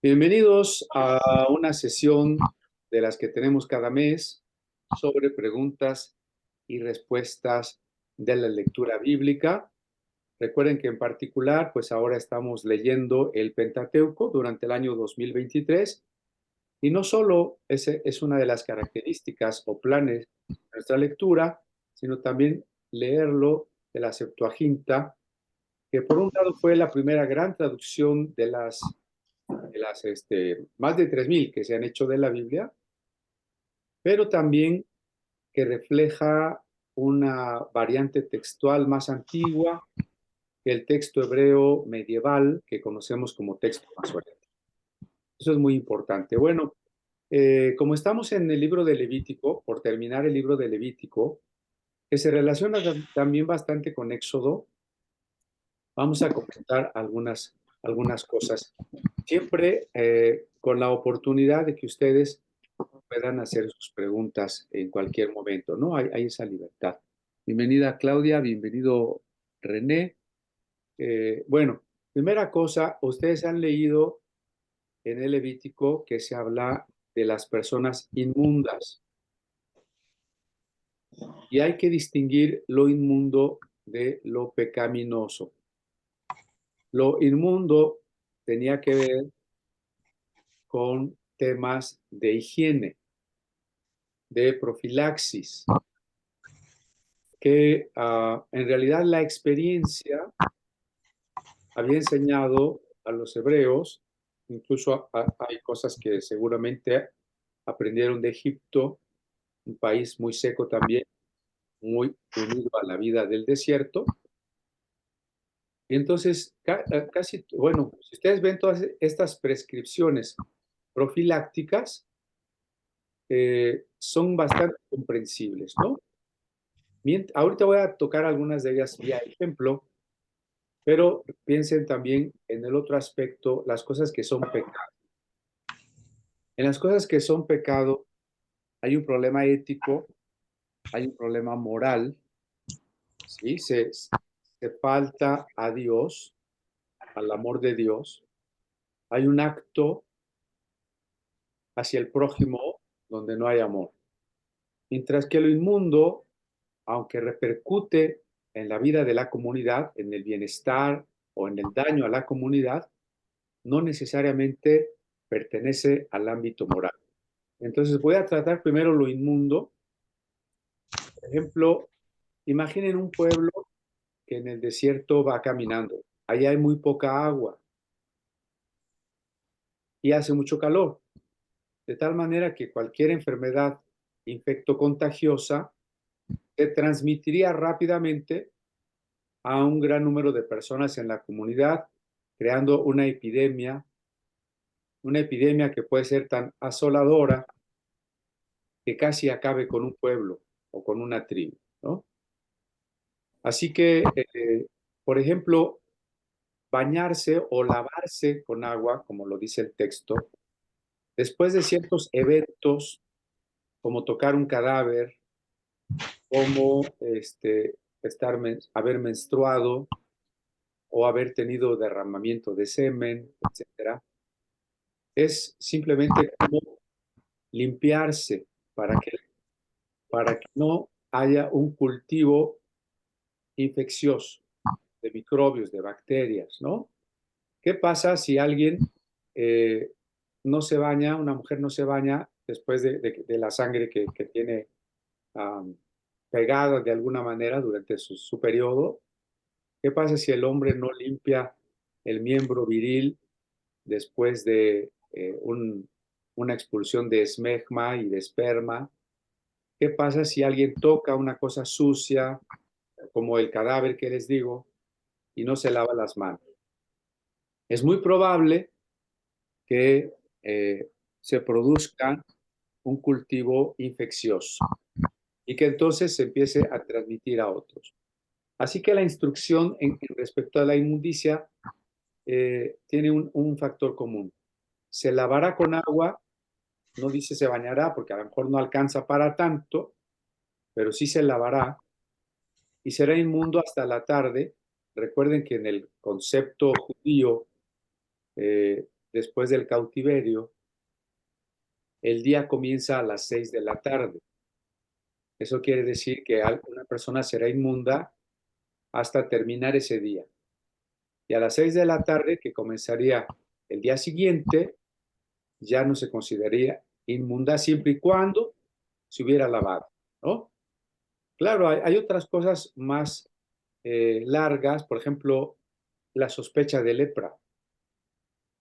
Bienvenidos a una sesión de las que tenemos cada mes sobre preguntas y respuestas de la lectura bíblica. Recuerden que en particular, pues ahora estamos leyendo el Pentateuco durante el año 2023 y no solo ese es una de las características o planes de nuestra lectura, sino también leerlo de la Septuaginta, que por un lado fue la primera gran traducción de las más de 3.000 que se han hecho de la Biblia, pero también que refleja una variante textual más antigua que el texto hebreo medieval que conocemos como texto masorético. Eso es muy importante. Bueno, como estamos en el libro de Levítico, por terminar el libro de Levítico, que se relaciona también bastante con Éxodo, vamos a comentar algunas cosas, siempre con la oportunidad de que ustedes puedan hacer sus preguntas en cualquier momento, ¿no? Hay esa libertad. Bienvenida Claudia, bienvenido René. Bueno, primera cosa, ustedes han leído en el Levítico que se habla de las personas inmundas y hay que distinguir lo inmundo de lo pecaminoso. Lo inmundo tenía que ver con temas de higiene, de profilaxis, que en realidad la experiencia había enseñado a los hebreos, incluso hay cosas que seguramente aprendieron de Egipto, un país muy seco también, muy unido a la vida del desierto. Y entonces, casi, bueno, si ustedes ven todas estas prescripciones profilácticas, son bastante comprensibles, ¿no? Ahorita voy a tocar algunas de ellas vía ejemplo, pero piensen también en el otro aspecto, las cosas que son pecado. En las cosas que son pecado hay un problema ético, hay un problema moral, ¿sí? Se falta a Dios, al amor de Dios. Hay un acto hacia el prójimo donde no hay amor. Mientras que lo inmundo, aunque repercute en la vida de la comunidad, en el bienestar o en el daño a la comunidad, no necesariamente pertenece al ámbito moral. Entonces voy a tratar primero lo inmundo. Por ejemplo, imaginen un pueblo que en el desierto va caminando. Allá hay muy poca agua y hace mucho calor, de tal manera que cualquier enfermedad infectocontagiosa se transmitiría rápidamente a un gran número de personas en la comunidad, creando una epidemia que puede ser tan asoladora que casi acabe con un pueblo o con una tribu, ¿no? Así que, por ejemplo, bañarse o lavarse con agua, como lo dice el texto, después de ciertos eventos, como tocar un cadáver, como haber menstruado o haber tenido derramamiento de semen, etcétera, es simplemente como limpiarse para que, para que no haya un cultivo infeccioso de microbios, de bacterias, ¿no? ¿Qué pasa si alguien eh, no se baña, una mujer no se baña después de la sangre que tiene um, pegada de alguna manera durante su periodo? ¿Qué pasa si el hombre no limpia el miembro viril después de una expulsión de esmegma y de esperma? ¿Qué pasa si alguien toca una cosa sucia, como el cadáver que les digo, y no se lava las manos? Es muy probable que se produzca un cultivo infeccioso y que entonces se empiece a transmitir a otros. Así que la instrucción respecto a la inmundicia tiene un factor común. Se lavará con agua, no dice se bañará porque a lo mejor no alcanza para tanto, pero sí se lavará y será inmundo hasta la tarde. Recuerden que en el concepto judío después del cautiverio, el día comienza a las 6 de la tarde. Eso quiere decir que una persona será inmunda hasta terminar ese día. Y a las 6 de la tarde, que comenzaría el día siguiente, ya no se consideraría inmunda siempre y cuando se hubiera lavado, ¿no? Claro, hay otras cosas más largas, por ejemplo, la sospecha de lepra.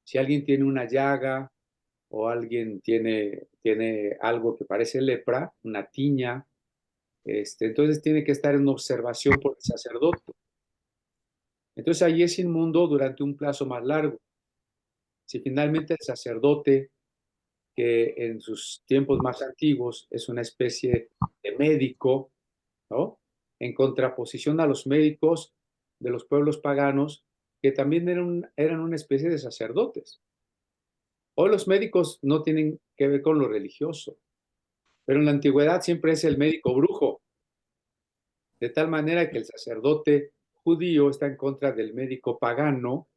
Si alguien tiene una llaga o alguien tiene algo que parece lepra, una tiña, entonces tiene que estar en observación por el sacerdote. Entonces ahí es inmundo durante un plazo más largo. Si finalmente el sacerdote, que en sus tiempos más antiguos es una especie de médico, ¿no? En contraposición a los médicos de los pueblos paganos, que también eran una especie de sacerdotes. Hoy los médicos no tienen que ver con lo religioso, pero en la antigüedad siempre es el médico brujo, de tal manera que el sacerdote judío está en contra del médico pagano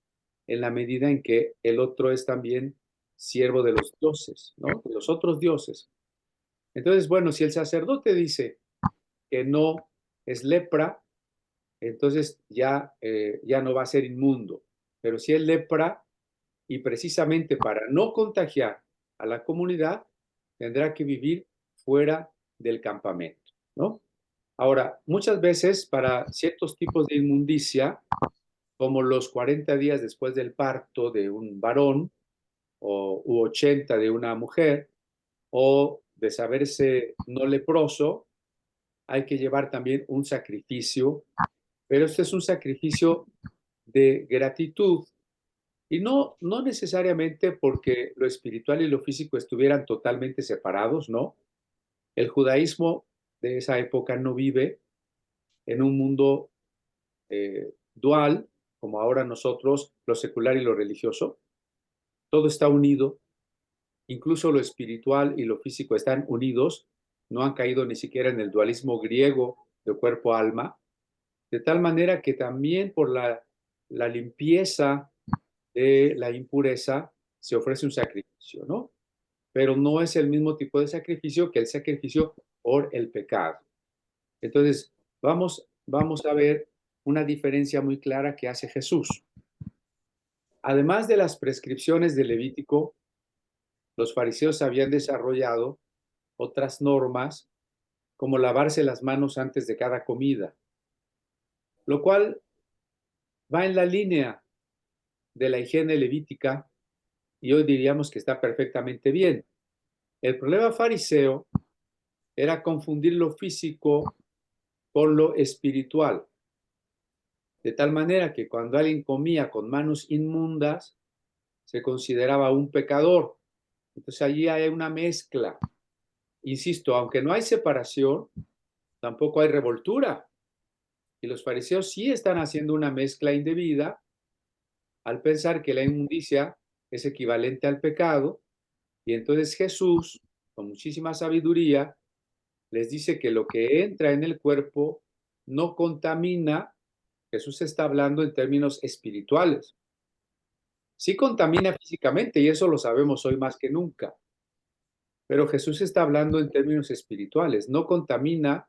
en la medida en que el otro es también siervo de los dioses, ¿no? De los otros dioses. Entonces, bueno, si el sacerdote dice que no es lepra, entonces ya no va a ser inmundo. Pero si es lepra, y precisamente para no contagiar a la comunidad, tendrá que vivir fuera del campamento, ¿no? Ahora, muchas veces para ciertos tipos de inmundicia, como los 40 días después del parto de un varón u 80 de una mujer, o de saberse no leproso, hay que llevar también un sacrificio, pero este es un sacrificio de gratitud y no necesariamente porque lo espiritual y lo físico estuvieran totalmente separados, ¿no? El judaísmo de esa época no vive en un mundo dual, como ahora nosotros, lo secular y lo religioso. Todo está unido, incluso lo espiritual y lo físico están unidos, no han caído ni siquiera en el dualismo griego de cuerpo-alma, de tal manera que también por la limpieza de la impureza se ofrece un sacrificio, ¿no? Pero no es el mismo tipo de sacrificio que el sacrificio por el pecado. Entonces, vamos a ver una diferencia muy clara que hace Jesús. Además de las prescripciones de Levítico, los fariseos habían desarrollado otras normas, como lavarse las manos antes de cada comida, lo cual va en la línea de la higiene levítica y hoy diríamos que está perfectamente bien. El problema fariseo era confundir lo físico con lo espiritual, de tal manera que cuando alguien comía con manos inmundas, se consideraba un pecador. Entonces allí hay una mezcla. Insisto, aunque no hay separación, tampoco hay revoltura. Y los fariseos sí están haciendo una mezcla indebida al pensar que la inmundicia es equivalente al pecado. Y entonces Jesús, con muchísima sabiduría, les dice que lo que entra en el cuerpo no contamina. Jesús está hablando en términos espirituales. Sí contamina físicamente y eso lo sabemos hoy más que nunca. Pero Jesús está hablando en términos espirituales. No contamina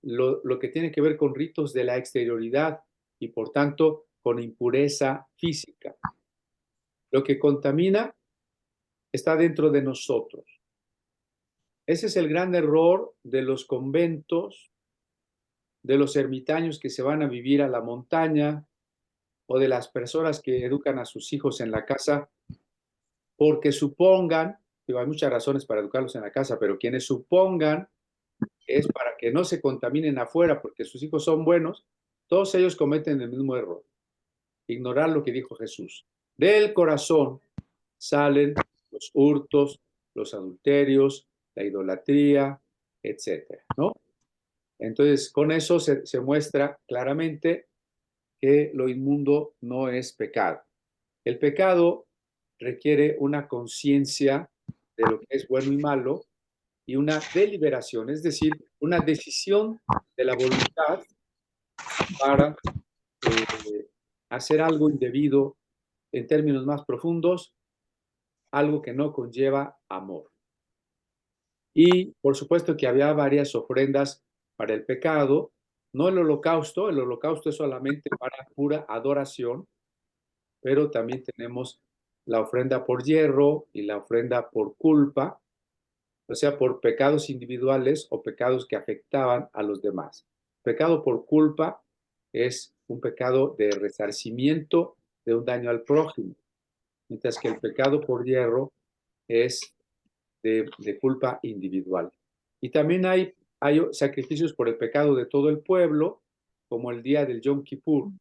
lo que tiene que ver con ritos de la exterioridad y por tanto con impureza física. Lo que contamina está dentro de nosotros. Ese es el gran error de los conventos, de los ermitaños que se van a vivir a la montaña o de las personas que educan a sus hijos en la casa porque supongan, digo, hay muchas razones para educarlos en la casa, pero quienes supongan que es para que no se contaminen afuera porque sus hijos son buenos, todos ellos cometen el mismo error, ignorar lo que dijo Jesús. Del corazón salen los hurtos, los adulterios, la idolatría, etcétera, ¿no? Entonces, con eso se muestra claramente que lo inmundo no es pecado. El pecado requiere una conciencia de lo que es bueno y malo y una deliberación, es decir, una decisión de la voluntad para hacer algo indebido en términos más profundos, algo que no conlleva amor. Y por supuesto que había varias ofrendas para el pecado, no el holocausto es solamente para pura adoración, pero también tenemos la ofrenda por hierro y la ofrenda por culpa, o sea, por pecados individuales o pecados que afectaban a los demás. Pecado por culpa es un pecado de resarcimiento de un daño al prójimo, mientras que el pecado por hierro es de culpa individual. Y también hay sacrificios por el pecado de todo el pueblo, como el día del Yom Kippur,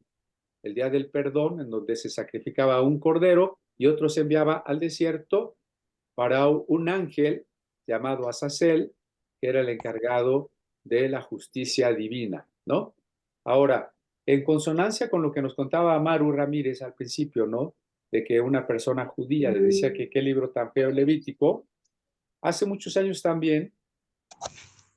el día del perdón, en donde se sacrificaba un cordero y otro se enviaba al desierto para un ángel llamado Azazel, que era el encargado de la justicia divina, ¿no? Ahora, en consonancia con lo que nos contaba Amaru Ramírez al principio, ¿no? De que una persona judía le decía que qué libro tan feo Levítico, hace muchos años también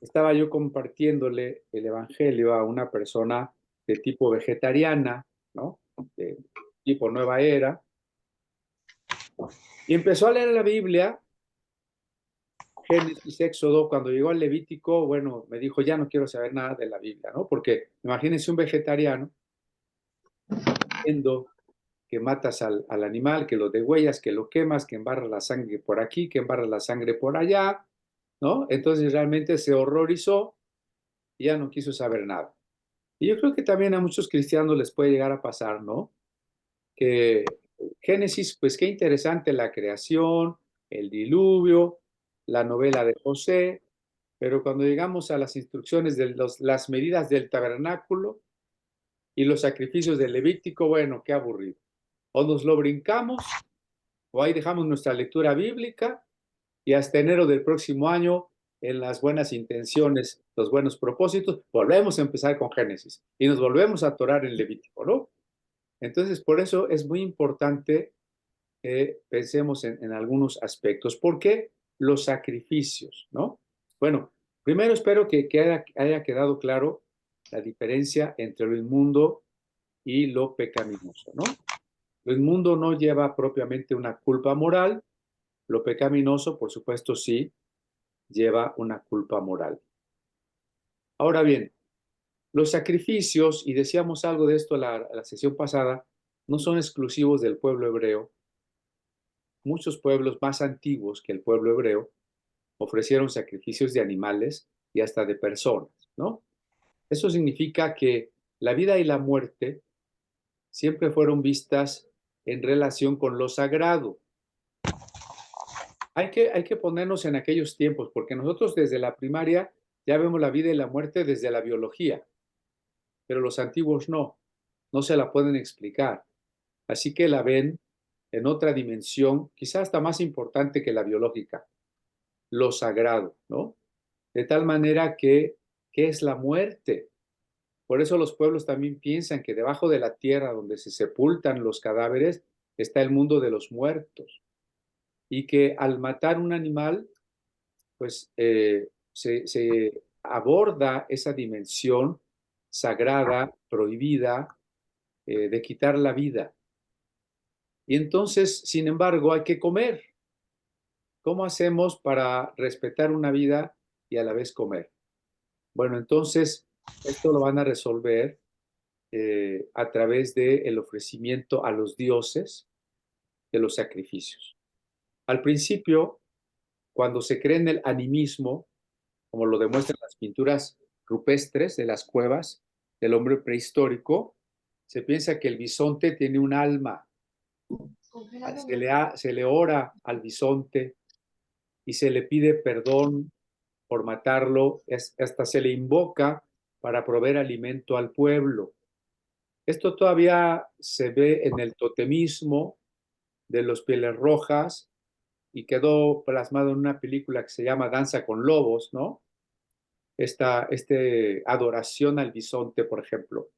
estaba yo compartiéndole el evangelio a una persona de tipo vegetariana, ¿no? De tipo nueva era, y empezó a leer la Biblia, Génesis, Éxodo. Cuando llegó al Levítico, bueno, me dijo, ya no quiero saber nada de la Biblia, ¿no? Porque imagínense un vegetariano viendo que matas al animal, que lo degüellas, que lo quemas, que embarras la sangre por aquí, que embarras la sangre por allá, ¿no? Entonces realmente se horrorizó y ya no quiso saber nada. Y yo creo que también a muchos cristianos les puede llegar a pasar, ¿no? Que Génesis, pues qué interesante la creación, el diluvio, la novela de José, pero cuando llegamos a las instrucciones de las medidas del tabernáculo y los sacrificios del Levítico, bueno, qué aburrido. O nos lo brincamos, o ahí dejamos nuestra lectura bíblica y hasta enero del próximo año, en las buenas intenciones, los buenos propósitos, volvemos a empezar con Génesis y nos volvemos a atorar en Levítico, ¿no? Entonces, por eso es muy importante que pensemos en algunos aspectos. ¿Por qué los sacrificios, no? Bueno, primero espero que haya quedado claro la diferencia entre lo inmundo y lo pecaminoso, ¿no? Lo inmundo no lleva propiamente una culpa moral, lo pecaminoso, por supuesto, sí lleva una culpa moral. Ahora bien, los sacrificios, y decíamos algo de esto la sesión pasada, no son exclusivos del pueblo hebreo. Muchos pueblos más antiguos que el pueblo hebreo ofrecieron sacrificios de animales y hasta de personas, ¿no? Eso significa que la vida y la muerte siempre fueron vistas en relación con lo sagrado. Hay que ponernos en aquellos tiempos, porque nosotros desde la primaria ya vemos la vida y la muerte desde la biología, pero los antiguos no se la pueden explicar. Así que la ven en otra dimensión, quizás hasta más importante que la biológica, lo sagrado, ¿no? De tal manera que, ¿qué es la muerte? Por eso los pueblos también piensan que debajo de la tierra donde se sepultan los cadáveres está el mundo de los muertos y que al matar un animal, pues se aborda esa dimensión sagrada, prohibida, de quitar la vida. Y entonces, sin embargo, hay que comer. ¿Cómo hacemos para respetar una vida y a la vez comer? Bueno, entonces, esto lo van a resolver a través del ofrecimiento a los dioses de los sacrificios. Al principio, cuando se cree en el animismo, como lo demuestran las pinturas rupestres de las cuevas del hombre prehistórico, se piensa que el bisonte tiene un alma. Se le ora al bisonte y se le pide perdón por matarlo, hasta se le invoca para proveer alimento al pueblo. Esto todavía se ve en el totemismo de los Pieles Rojas y quedó plasmado en una película que se llama Danza con Lobos, ¿no? Adoración al bisonte, por ejemplo.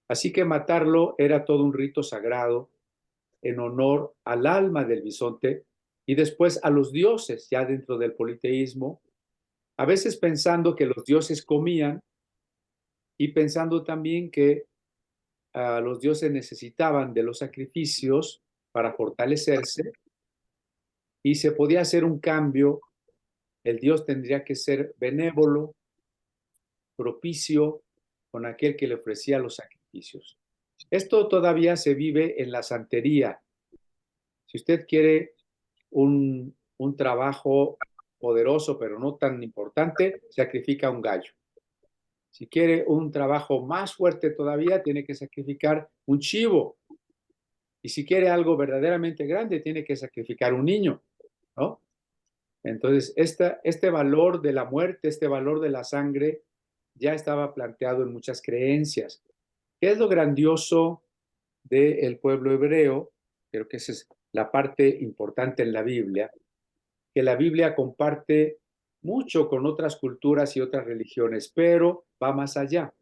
Así que matarlo era todo un rito sagrado en honor al alma del bisonte y después a los dioses, ya dentro del politeísmo, a veces pensando que los dioses comían y pensando también que los dioses necesitaban de los sacrificios para fortalecerse y se podía hacer un cambio. El Dios tendría que ser benévolo, propicio con aquel que le ofrecía los sacrificios. Esto todavía se vive en la santería. Si usted quiere un trabajo poderoso, pero no tan importante, sacrifica un gallo. Si quiere un trabajo más fuerte todavía, tiene que sacrificar un chivo. Y si quiere algo verdaderamente grande, tiene que sacrificar un niño, ¿no? Entonces, este valor de la muerte, este valor de la sangre, ya estaba planteado en muchas creencias. ¿Qué es lo grandioso del pueblo hebreo? Creo que esa es la parte importante en la Biblia, que la Biblia comparte mucho con otras culturas y otras religiones, pero va más allá.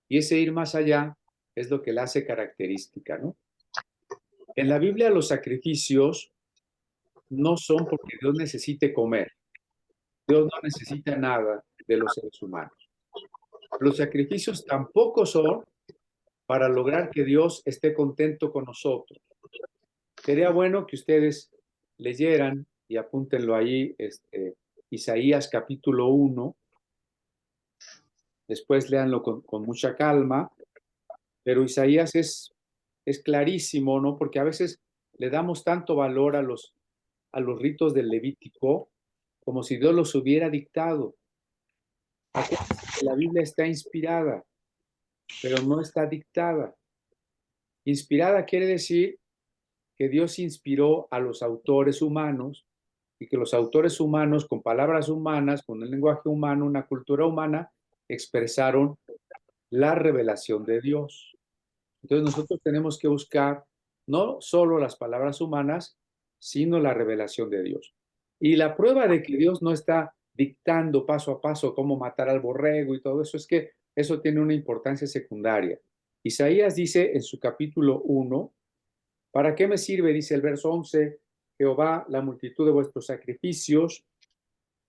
Y ese ir más allá es lo que la hace característica, ¿no? En la Biblia los sacrificios no son porque Dios necesite comer. Dios no necesita nada de los seres humanos. Los sacrificios tampoco son para lograr que Dios esté contento con nosotros. Sería bueno que ustedes leyeran y apúntenlo ahí, Isaías capítulo 1, después léanlo con mucha calma, pero Isaías es clarísimo, ¿no? Porque a veces le damos tanto valor a los ritos del Levítico como si Dios los hubiera dictado. Acuérdense que la Biblia está inspirada, pero no está dictada. Inspirada quiere decir que Dios inspiró a los autores humanos y que los autores humanos, con palabras humanas, con el lenguaje humano, una cultura humana, expresaron la revelación de Dios. Entonces nosotros tenemos que buscar no solo las palabras humanas, sino la revelación de Dios. Y la prueba de que Dios no está dictando paso a paso cómo matar al borrego y todo eso es que eso tiene una importancia secundaria. Isaías dice en su capítulo 1, ¿para qué me sirve? Dice el verso 11, Jehová, la multitud de vuestros sacrificios,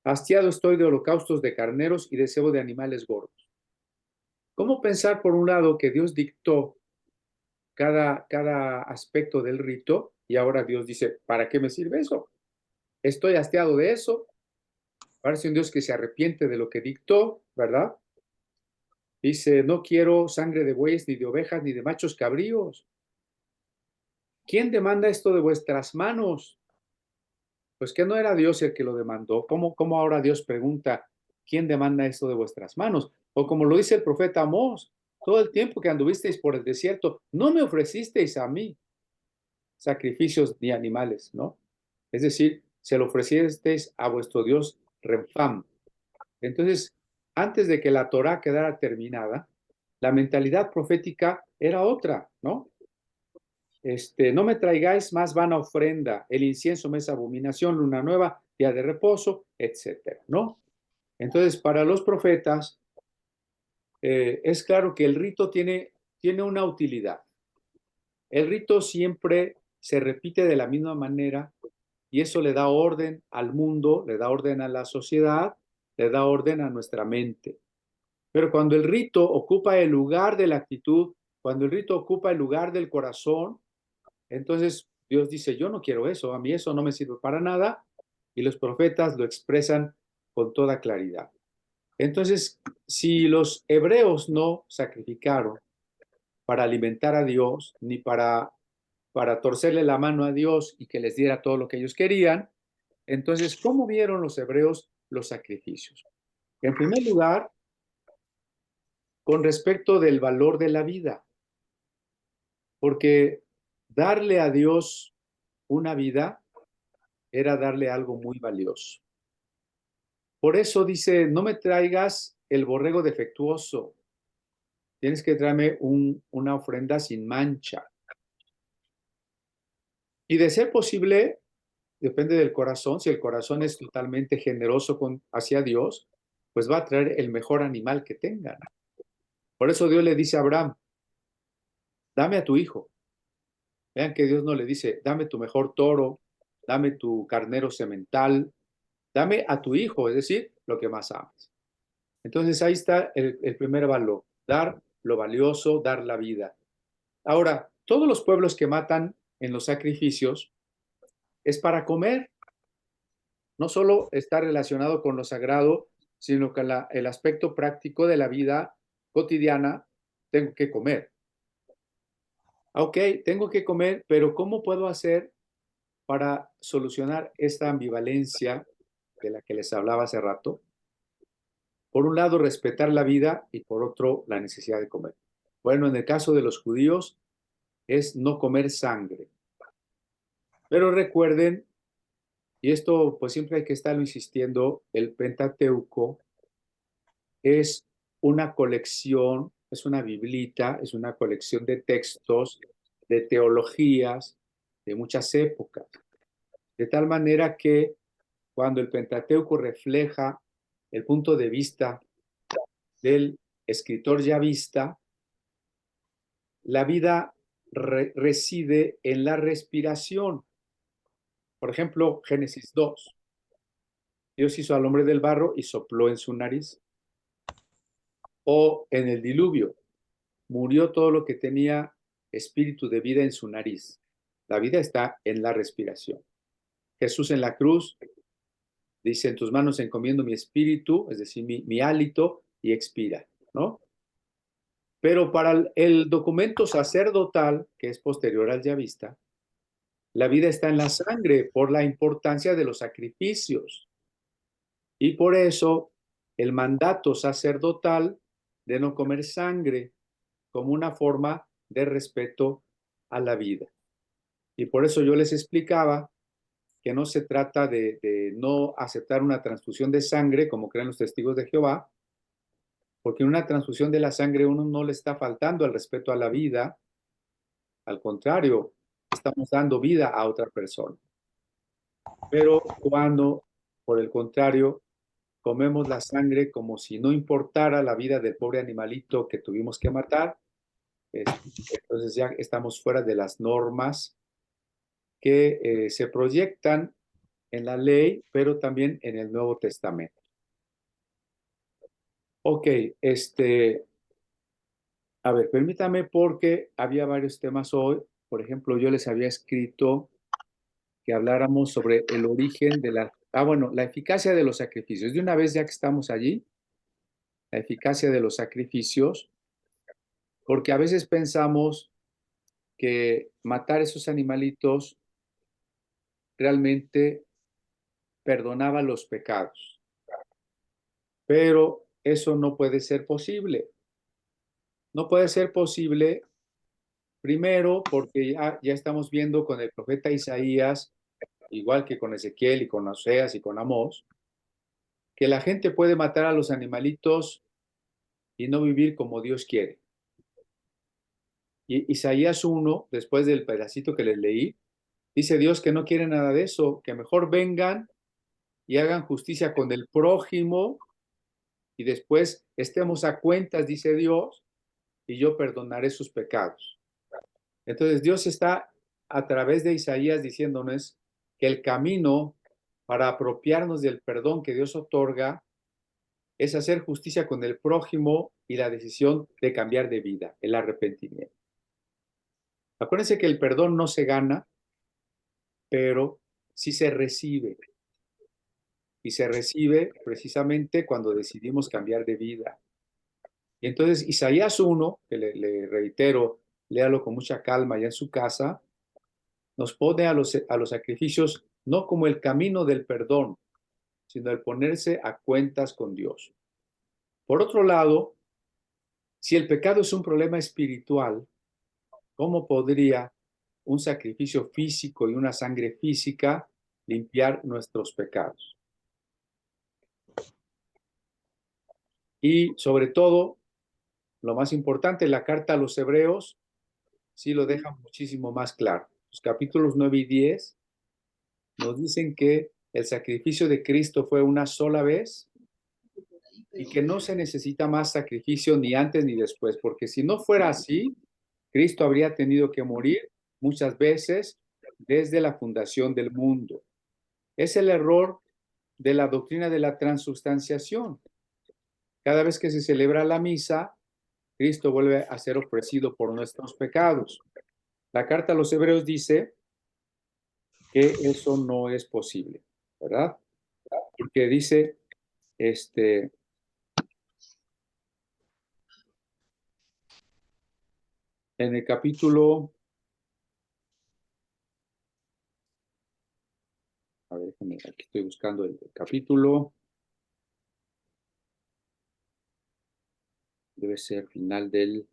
hastiado estoy de holocaustos de carneros y de cebo de animales gordos. ¿Cómo pensar, por un lado, que Dios dictó cada aspecto del rito y ahora Dios dice, ¿para qué me sirve eso? Estoy hastiado de eso. Parece un Dios que se arrepiente de lo que dictó, ¿verdad? Dice, no quiero sangre de bueyes, ni de ovejas, ni de machos cabríos. ¿Quién demanda esto de vuestras manos? Pues que no era Dios el que lo demandó. ¿Cómo ahora Dios pregunta, ¿quién demanda esto de vuestras manos? O como lo dice el profeta Amós, todo el tiempo que anduvisteis por el desierto, no me ofrecisteis a mí sacrificios ni animales, ¿no? Es decir, se lo ofrecisteis a vuestro Dios Renfam. Entonces, antes de que la Torá quedara terminada, la mentalidad profética era otra, ¿no? No me traigáis más vana ofrenda, el incienso me es abominación, luna nueva, día de reposo, etcétera, ¿no? Entonces, para los profetas, es claro que el rito tiene una utilidad. El rito siempre se repite de la misma manera y eso le da orden al mundo, le da orden a la sociedad, le da orden a nuestra mente. Pero cuando el rito ocupa el lugar de la actitud, cuando el rito ocupa el lugar del corazón, entonces Dios dice, yo no quiero eso, a mí eso no me sirve para nada, y los profetas lo expresan con toda claridad. Entonces, si los hebreos no sacrificaron para alimentar a Dios, ni para torcerle la mano a Dios y que les diera todo lo que ellos querían, entonces, ¿cómo vieron los hebreos los sacrificios? En primer lugar, con respecto del valor de la vida, porque darle a Dios una vida era darle algo muy valioso. Por eso dice, no me traigas el borrego defectuoso, tienes que traerme una ofrenda sin mancha. Y de ser posible, depende del corazón, si el corazón es totalmente generoso hacia Dios, pues va a traer el mejor animal que tengan. Por eso Dios le dice a Abraham, dame a tu hijo. Vean que Dios no le dice, dame tu mejor toro, dame tu carnero semental, dame a tu hijo, es decir, lo que más amas. Entonces ahí está el primer valor, dar lo valioso, dar la vida. Ahora, todos los pueblos que matan en los sacrificios es para comer. No solo está relacionado con lo sagrado, sino que el aspecto práctico de la vida cotidiana, tengo que comer. Ok, tengo que comer, pero ¿cómo puedo hacer para solucionar esta ambivalencia de la que les hablaba hace rato? Por un lado, respetar la vida y por otro, la necesidad de comer. Bueno, en el caso de los judíos es no comer sangre. Pero recuerden, y esto pues siempre hay que estarlo insistiendo, el Pentateuco es una colección, es una biblita, es una colección de textos, de teologías de muchas épocas. De tal manera que cuando el Pentateuco refleja el punto de vista del escritor yavista, la vida reside en la respiración. Por ejemplo, Génesis 2. Dios hizo al hombre del barro y sopló en su nariz. O en el diluvio, murió todo lo que tenía espíritu de vida en su nariz. La vida está en la respiración. Jesús en la cruz dice, en tus manos encomiendo mi espíritu, es decir, mi hálito, y expira, ¿no? Pero para el documento sacerdotal, que es posterior al yavista, la vida está en la sangre por la importancia de los sacrificios. Y por eso el mandato sacerdotal de no comer sangre como una forma de respeto a la vida. Y por eso yo les explicaba que no se trata de no aceptar una transfusión de sangre, como creen los testigos de Jehová, porque en una transfusión de la sangre uno no le está faltando el respeto a la vida, al contrario, estamos dando vida a otra persona. Pero cuando, por el contrario, comemos la sangre como si no importara la vida del pobre animalito que tuvimos que matar, entonces ya estamos fuera de las normas que se proyectan en la ley, pero también en el Nuevo Testamento. Ok, a ver, permítame porque había varios temas hoy. Por ejemplo, yo les había escrito que habláramos sobre el origen de bueno, la eficacia de los sacrificios. De una vez ya que estamos allí, la eficacia de los sacrificios, porque a veces pensamos que matar esos animalitos realmente perdonaba los pecados, pero eso no puede ser posible. No puede ser posible, primero, porque ya estamos viendo con el profeta Isaías, igual que con Ezequiel y con Oseas y con Amós, que la gente puede matar a los animalitos y no vivir como Dios quiere. Y Isaías 1, después del pedacito que les leí, dice Dios que no quiere nada de eso, que mejor vengan y hagan justicia con el prójimo y después estemos a cuentas, dice Dios, y yo perdonaré sus pecados. Entonces Dios está a través de Isaías diciéndonos que el camino para apropiarnos del perdón que Dios otorga es hacer justicia con el prójimo y la decisión de cambiar de vida, el arrepentimiento. Acuérdense que el perdón no se gana, pero sí se recibe. Y se recibe precisamente cuando decidimos cambiar de vida. Y entonces Isaías 1, que le reitero, léalo con mucha calma ya en su casa, nos pone a los sacrificios no como el camino del perdón, sino el ponerse a cuentas con Dios. Por otro lado, si el pecado es un problema espiritual, ¿cómo podría un sacrificio físico y una sangre física limpiar nuestros pecados? Y sobre todo, lo más importante, la carta a los Hebreos sí lo deja muchísimo más claro. Los capítulos 9 y 10 nos dicen que el sacrificio de Cristo fue una sola vez y que no se necesita más sacrificio ni antes ni después, porque si no fuera así, Cristo habría tenido que morir muchas veces desde la fundación del mundo. Es el error de la doctrina de la transubstanciación. Cada vez que se celebra la misa, Cristo vuelve a ser ofrecido por nuestros pecados. La carta a los Hebreos dice que eso no es posible, ¿verdad? Porque dice, en el capítulo, a ver, déjame, aquí estoy buscando el capítulo, debe ser final del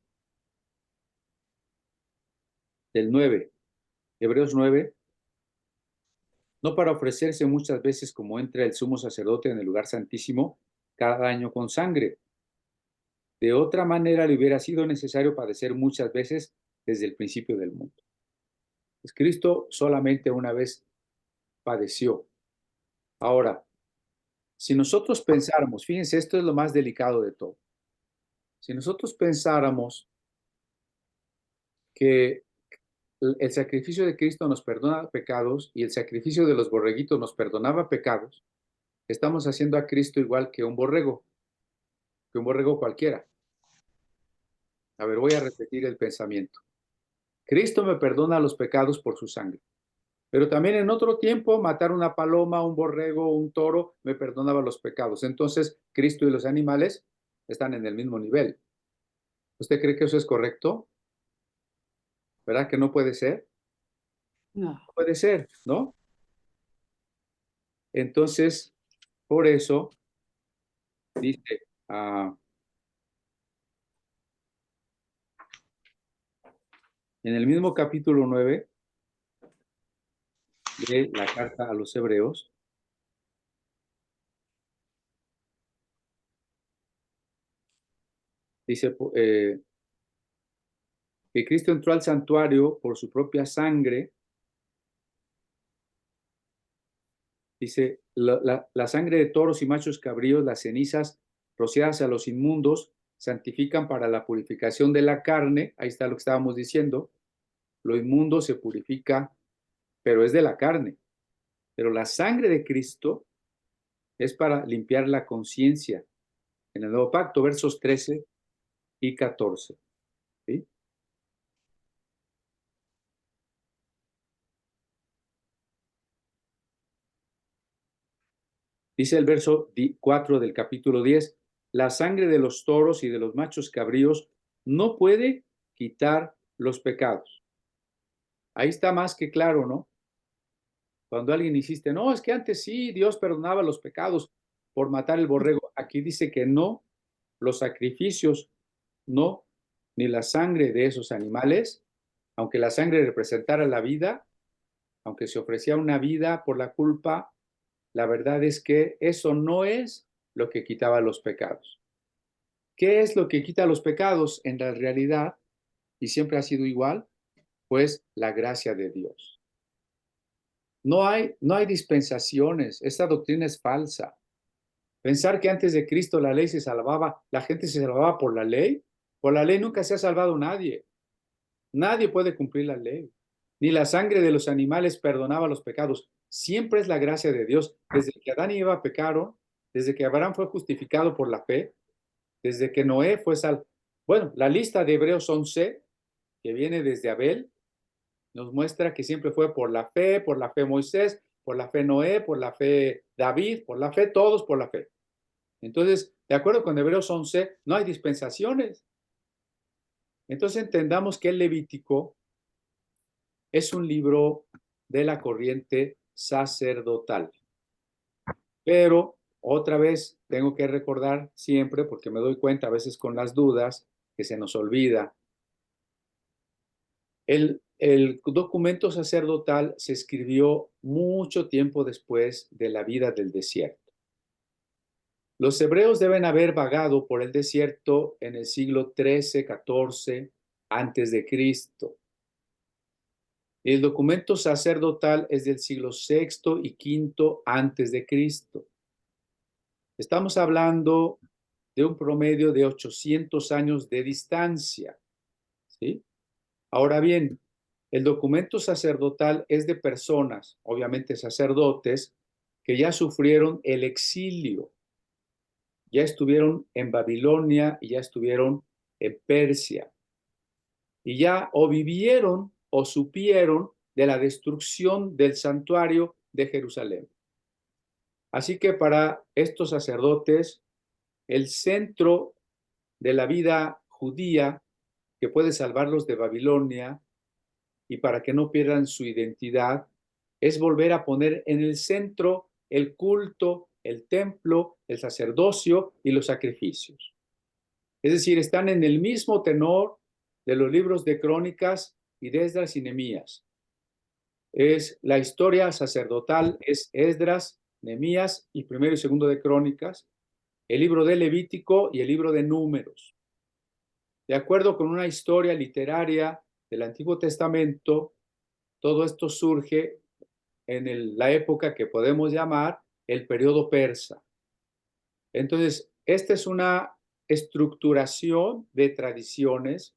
9, Hebreos 9, no para ofrecerse muchas veces como entra el sumo sacerdote en el lugar santísimo cada año con sangre. De otra manera le hubiera sido necesario padecer muchas veces desde el principio del mundo. Pues Cristo solamente una vez padeció. Ahora, si nosotros pensáramos, fíjense, esto es lo más delicado de todo. Si nosotros pensáramos que el sacrificio de Cristo nos perdona pecados y el sacrificio de los borreguitos nos perdonaba pecados, estamos haciendo a Cristo igual que un borrego cualquiera. A ver, voy a repetir el pensamiento. Cristo me perdona los pecados por su sangre, pero también en otro tiempo matar una paloma, un borrego, un toro, me perdonaba los pecados. Entonces, Cristo y los animales están en el mismo nivel. ¿Usted cree que eso es correcto? ¿Verdad que no puede ser? No. No puede ser, ¿no? Entonces, por eso dice, en el mismo capítulo 9 de la carta a los Hebreos, dice que Cristo entró al santuario por su propia sangre. Dice, la sangre de toros y machos cabríos, las cenizas rociadas a los inmundos, santifican para la purificación de la carne. Ahí está lo que estábamos diciendo. Lo inmundo se purifica, pero es de la carne. Pero la sangre de Cristo es para limpiar la conciencia. En el Nuevo Pacto, versos 13 y 14. ¿Sí? Dice el verso 4 del capítulo 10, la sangre de los toros y de los machos cabríos no puede quitar los pecados. Ahí está más que claro, ¿no? Cuando alguien insiste, no, es que antes sí, Dios perdonaba los pecados por matar el borrego. Aquí dice que no, los sacrificios, no, ni la sangre de esos animales, aunque la sangre representara la vida, aunque se ofrecía una vida por la culpa, la verdad es que eso no es lo que quitaba los pecados. ¿Qué es lo que quita los pecados en la realidad? Y siempre ha sido igual, pues la gracia de Dios. No hay dispensaciones, esta doctrina es falsa. Pensar que antes de Cristo la ley se salvaba, la gente se salvaba por la ley nunca se ha salvado nadie. Nadie puede cumplir la ley. Ni la sangre de los animales perdonaba los pecados. Siempre es la gracia de Dios. Desde que Adán y Eva pecaron, desde que Abraham fue justificado por la fe, desde que Noé fue salvo. Bueno, la lista de Hebreos 11, que viene desde Abel, nos muestra que siempre fue por la fe Moisés, por la fe Noé, por la fe David, por la fe todos, por la fe. Entonces, de acuerdo con Hebreos 11, no hay dispensaciones. Entonces entendamos que el Levítico es un libro de la corriente sacerdotal. Pero otra vez tengo que recordar siempre, porque me doy cuenta a veces con las dudas, que se nos olvida. El documento sacerdotal se escribió mucho tiempo después de la vida del desierto. Los hebreos deben haber vagado por el desierto en el siglo XIII, XIV antes de Cristo. El documento sacerdotal es del siglo VI y V antes de Cristo. Estamos hablando de un promedio de 800 años de distancia, ¿sí? Ahora bien, el documento sacerdotal es de personas, obviamente sacerdotes, que ya sufrieron el exilio, ya estuvieron en Babilonia y ya estuvieron en Persia, y ya o vivieron o supieron de la destrucción del santuario de Jerusalén. Así que para estos sacerdotes, el centro de la vida judía que puede salvarlos de Babilonia y para que no pierdan su identidad, es volver a poner en el centro el culto, el templo, el sacerdocio y los sacrificios. Es decir, están en el mismo tenor de los libros de Crónicas y de Esdras y Nehemías. Es la historia sacerdotal, es Esdras, Nehemías y primero y segundo de Crónicas, el libro de Levítico y el libro de Números. De acuerdo con una historia literaria del Antiguo Testamento, todo esto surge en la época que podemos llamar el periodo persa. Entonces, esta es una estructuración de tradiciones,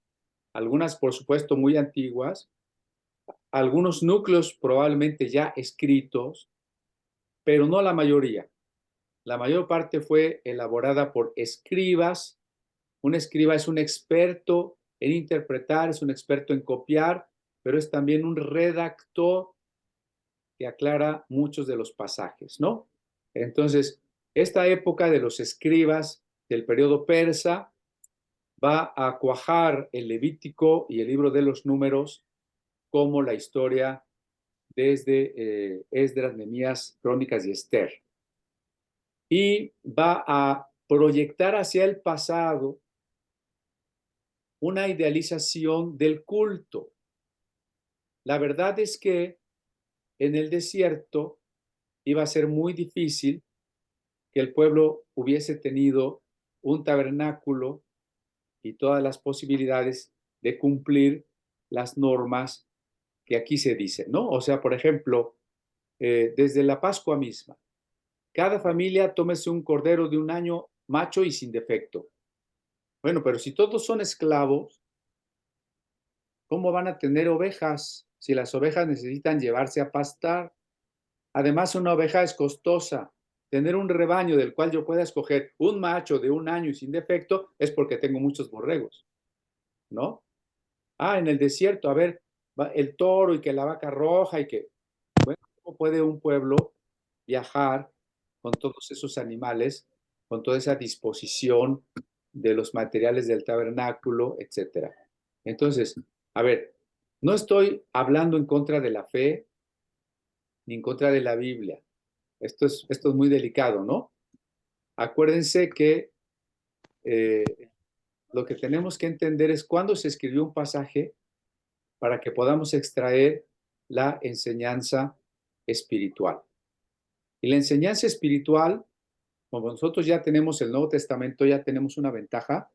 algunas por supuesto muy antiguas, algunos núcleos probablemente ya escritos, pero no la mayoría. La mayor parte fue elaborada por escribas. Un escriba es un experto en interpretar, es un experto en copiar, pero es también un redactor que aclara muchos de los pasajes, ¿no? Entonces, esta época de los escribas del periodo persa va a cuajar el Levítico y el libro de los Números como la historia desde Esdras, Nehemías, Crónicas y Esther. Y va a proyectar hacia el pasado una idealización del culto. La verdad es que en el desierto iba a ser muy difícil que el pueblo hubiese tenido un tabernáculo y todas las posibilidades de cumplir las normas que aquí se dicen, ¿no? O sea, por ejemplo, desde la Pascua misma, cada familia tómese un cordero de un año macho y sin defecto. Bueno, pero si todos son esclavos, ¿cómo van a tener ovejas si las ovejas necesitan llevarse a pastar? Además, una oveja es costosa. Tener un rebaño del cual yo pueda escoger un macho de un año y sin defecto es porque tengo muchos borregos, ¿no? Ah, en el desierto, a ver, el toro y que la vaca roja y que, bueno, ¿cómo puede un pueblo viajar con todos esos animales, con toda esa disposición de los materiales del tabernáculo, etcétera? Entonces, a ver, no estoy hablando en contra de la fe ni en contra de la Biblia. Esto es muy delicado, ¿no? Acuérdense que eh, lo que tenemos que entender es cuándo se escribió un pasaje para que podamos extraer la enseñanza espiritual. Y la enseñanza espiritual, como nosotros ya tenemos el Nuevo Testamento, ya tenemos una ventaja.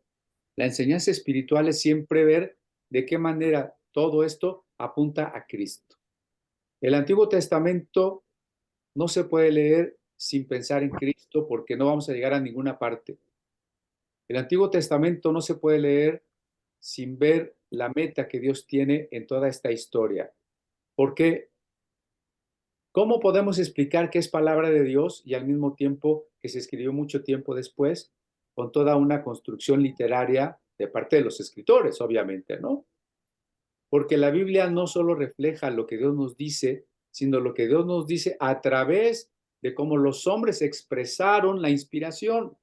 La enseñanza espiritual es siempre ver de qué manera todo esto apunta a Cristo. El Antiguo Testamento no se puede leer sin pensar en Cristo porque no vamos a llegar a ninguna parte. El Antiguo Testamento no se puede leer sin ver la meta que Dios tiene en toda esta historia. Porque, ¿cómo podemos explicar que es palabra de Dios y al mismo tiempo que se escribió mucho tiempo después, con toda una construcción literaria de parte de los escritores, obviamente, ¿no? Porque la Biblia no solo refleja lo que Dios nos dice, sino lo que Dios nos dice a través de cómo los hombres expresaron la inspiración.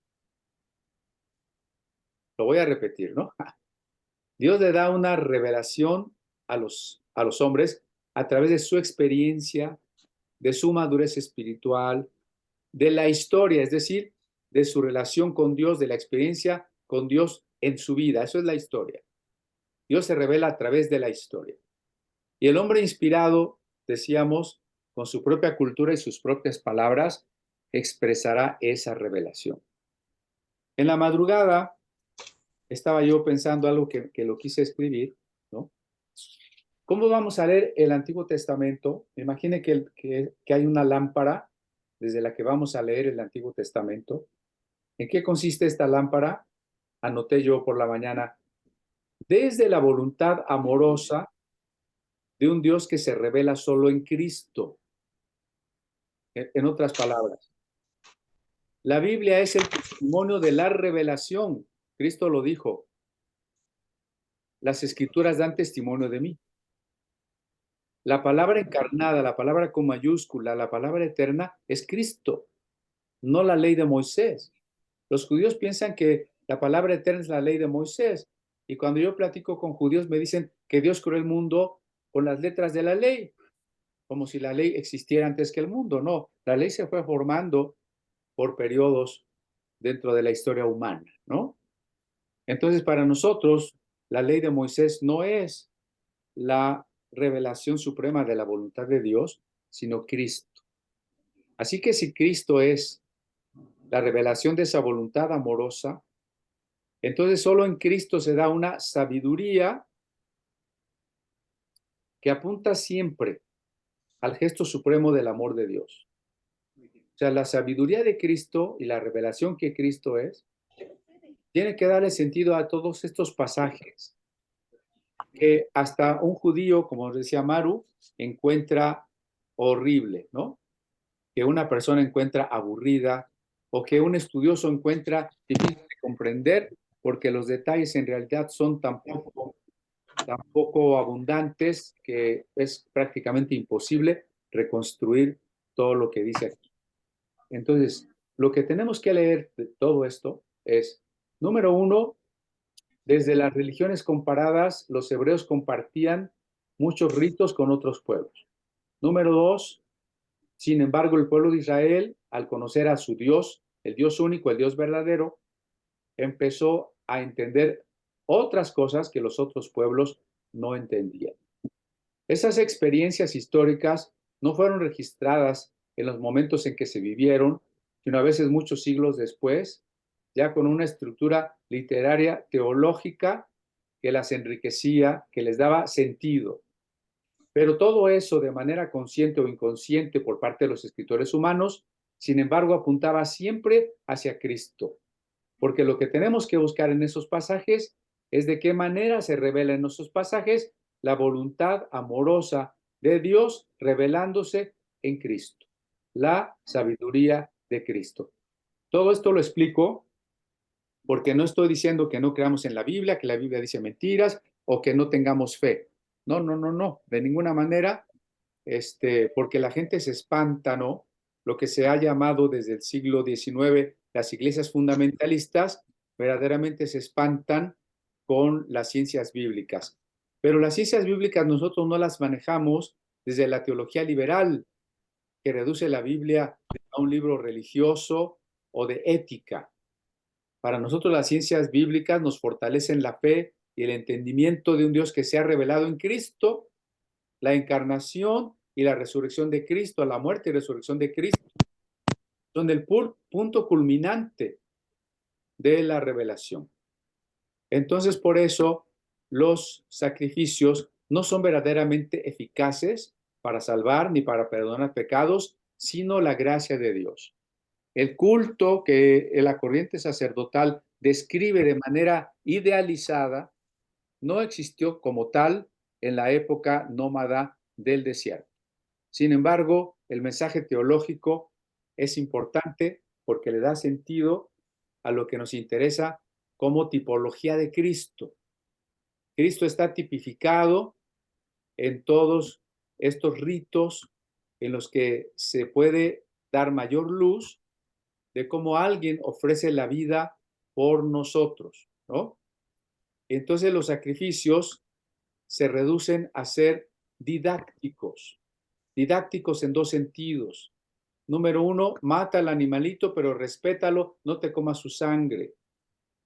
Lo voy a repetir, ¿no? Dios le da una revelación a los hombres a través de su experiencia, de su madurez espiritual, de la historia, es decir, de su relación con Dios, de la experiencia con Dios en su vida. Eso es la historia. Dios se revela a través de la historia. Y el hombre inspirado, decíamos, con su propia cultura y sus propias palabras, expresará esa revelación. En la madrugada estaba yo pensando algo que lo quise escribir, ¿no? ¿Cómo vamos a leer el Antiguo Testamento? Imagine que hay una lámpara desde la que vamos a leer el Antiguo Testamento. ¿En qué consiste esta lámpara? Anoté yo por la mañana. Desde la voluntad amorosa de un Dios que se revela solo en Cristo. En otras palabras, la Biblia es el testimonio de la revelación. Cristo lo dijo. Las escrituras dan testimonio de mí. La palabra encarnada, la palabra con mayúscula, la palabra eterna es Cristo, no la ley de Moisés. Los judíos piensan que la palabra eterna es la ley de Moisés. Y cuando yo platico con judíos me dicen que Dios creó el mundo con las letras de la ley, como si la ley existiera antes que el mundo. No, la ley se fue formando por periodos dentro de la historia humana, ¿no? Entonces, para nosotros, la ley de Moisés no es la revelación suprema de la voluntad de Dios, sino Cristo. Así que si Cristo es la revelación de esa voluntad amorosa, entonces solo en Cristo se da una sabiduría que apunta siempre al gesto supremo del amor de Dios. O sea, la sabiduría de Cristo y la revelación que Cristo es, tiene que darle sentido a todos estos pasajes que hasta un judío, como decía Maru, encuentra horrible, ¿no? Que una persona encuentra aburrida o que un estudioso encuentra difícil de comprender porque los detalles en realidad son tan poco abundantes que es prácticamente imposible reconstruir todo lo que dice aquí. Entonces, lo que tenemos que leer de todo esto es, número uno, desde las religiones comparadas, los hebreos compartían muchos ritos con otros pueblos. Número dos, sin embargo, el pueblo de Israel, al conocer a su Dios, el Dios único, el Dios verdadero, empezó a entender otras cosas que los otros pueblos no entendían. Esas experiencias históricas no fueron registradas en los momentos en que se vivieron, sino a veces muchos siglos después, ya con una estructura literaria teológica que las enriquecía, que les daba sentido. Pero todo eso de manera consciente o inconsciente por parte de los escritores humanos, sin embargo, apuntaba siempre hacia Cristo. Porque lo que tenemos que buscar en esos pasajes es de qué manera se revela en esos pasajes la voluntad amorosa de Dios revelándose en Cristo, la sabiduría de Cristo. Todo esto lo explico porque no estoy diciendo que no creamos en la Biblia, que la Biblia dice mentiras o que no tengamos fe. No, no, no, no, de ninguna manera, porque la gente se espanta, ¿no? Lo que se ha llamado desde el siglo XIX las iglesias fundamentalistas, verdaderamente se espantan con las ciencias bíblicas. Pero las ciencias bíblicas nosotros no las manejamos desde la teología liberal, que reduce la Biblia a un libro religioso o de ética. Para nosotros las ciencias bíblicas nos fortalecen la fe y el entendimiento de un Dios que se ha revelado en Cristo, la encarnación y la resurrección de Cristo, la muerte y resurrección de Cristo, son el punto culminante de la revelación. Entonces, por eso, los sacrificios no son verdaderamente eficaces para salvar ni para perdonar pecados, sino la gracia de Dios. El culto que la corriente sacerdotal describe de manera idealizada no existió como tal en la época nómada del desierto. Sin embargo, el mensaje teológico es importante porque le da sentido a lo que nos interesa como tipología de Cristo. Cristo está tipificado en todos estos ritos en los que se puede dar mayor luz de cómo alguien ofrece la vida por nosotros, ¿no? Entonces los sacrificios se reducen a ser didácticos en dos sentidos. Número uno, mata al animalito, pero respétalo, no te comas su sangre.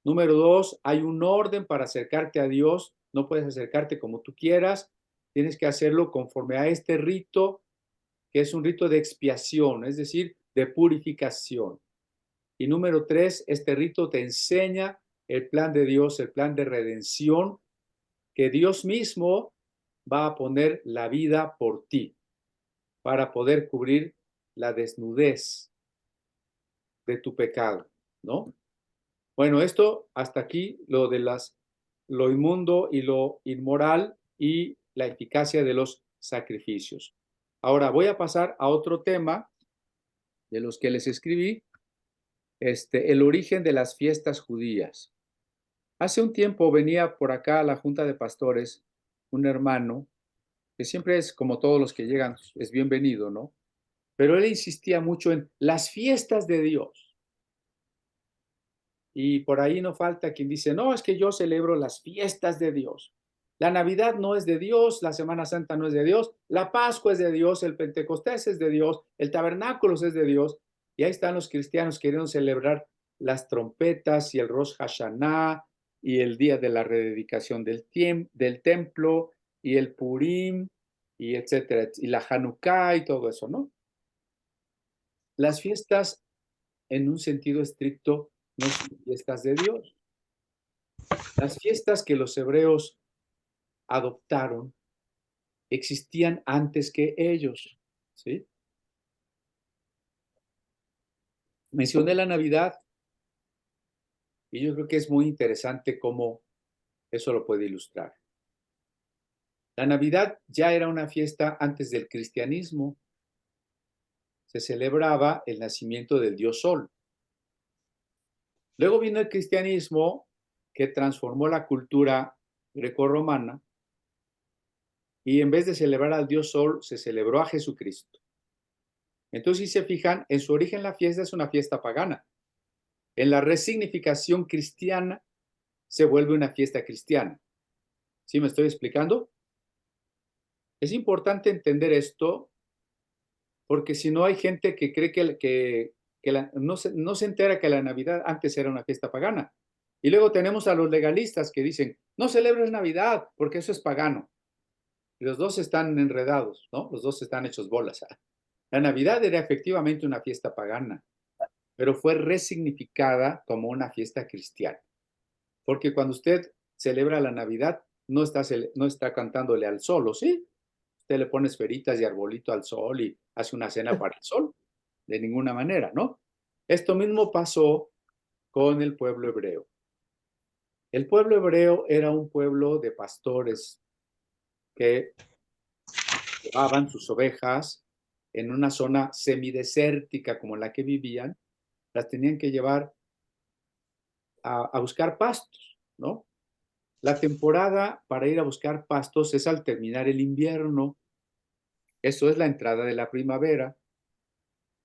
Número dos, hay un orden para acercarte a Dios, no puedes acercarte como tú quieras, tienes que hacerlo conforme a este rito, que es un rito de expiación, es decir, de purificación. Y número tres, este rito te enseña el plan de Dios, el plan de redención, que Dios mismo va a poner la vida por ti para poder cubrir la desnudez de tu pecado, ¿no? Bueno, esto hasta aquí lo inmundo y lo inmoral y la eficacia de los sacrificios. Ahora voy a pasar a otro tema de los que les escribí, el origen de las fiestas judías. Hace un tiempo venía por acá a la Junta de Pastores un hermano que siempre es como todos los que llegan, es bienvenido, ¿no? Pero él insistía mucho en las fiestas de Dios. Y por ahí no falta quien dice, no, es que yo celebro las fiestas de Dios. La Navidad no es de Dios, la Semana Santa no es de Dios, la Pascua es de Dios, el Pentecostés es de Dios, el Tabernáculo es de Dios. Y ahí están los cristianos queriendo celebrar las trompetas y el Rosh Hashanah y el día de la rededicación del templo y el Purim y etcétera, y la Hanukkah y todo eso, ¿no? Las fiestas en un sentido estricto no son fiestas de Dios. Las fiestas que los hebreos adoptaron existían antes que ellos, ¿sí? Mencioné la Navidad y yo creo que es muy interesante cómo eso lo puede ilustrar. La Navidad ya era una fiesta antes del cristianismo. Se celebraba el nacimiento del dios Sol. Luego vino el cristianismo que transformó la cultura grecorromana y en vez de celebrar al dios Sol, se celebró a Jesucristo. Entonces, si se fijan, en su origen la fiesta es una fiesta pagana. En la resignificación cristiana se vuelve una fiesta cristiana. ¿Sí me estoy explicando? Es importante entender esto porque si no hay gente que cree no se entera que la Navidad antes era una fiesta pagana. Y luego tenemos a los legalistas que dicen, no celebres Navidad porque eso es pagano. Y los dos están enredados, ¿no? Los dos están hechos bolas. La Navidad era efectivamente una fiesta pagana, pero fue resignificada como una fiesta cristiana. Porque cuando usted celebra la Navidad, no está cantándole al sol, ¿o sí? Usted le pone esferitas y arbolito al sol y hace una cena para el sol. De ninguna manera, ¿no? Esto mismo pasó con el pueblo hebreo. El pueblo hebreo era un pueblo de pastores que llevaban sus ovejas en una zona semidesértica como la que vivían, las tenían que llevar a buscar pastos, ¿no? La temporada para ir a buscar pastos es al terminar el invierno. Eso es la entrada de la primavera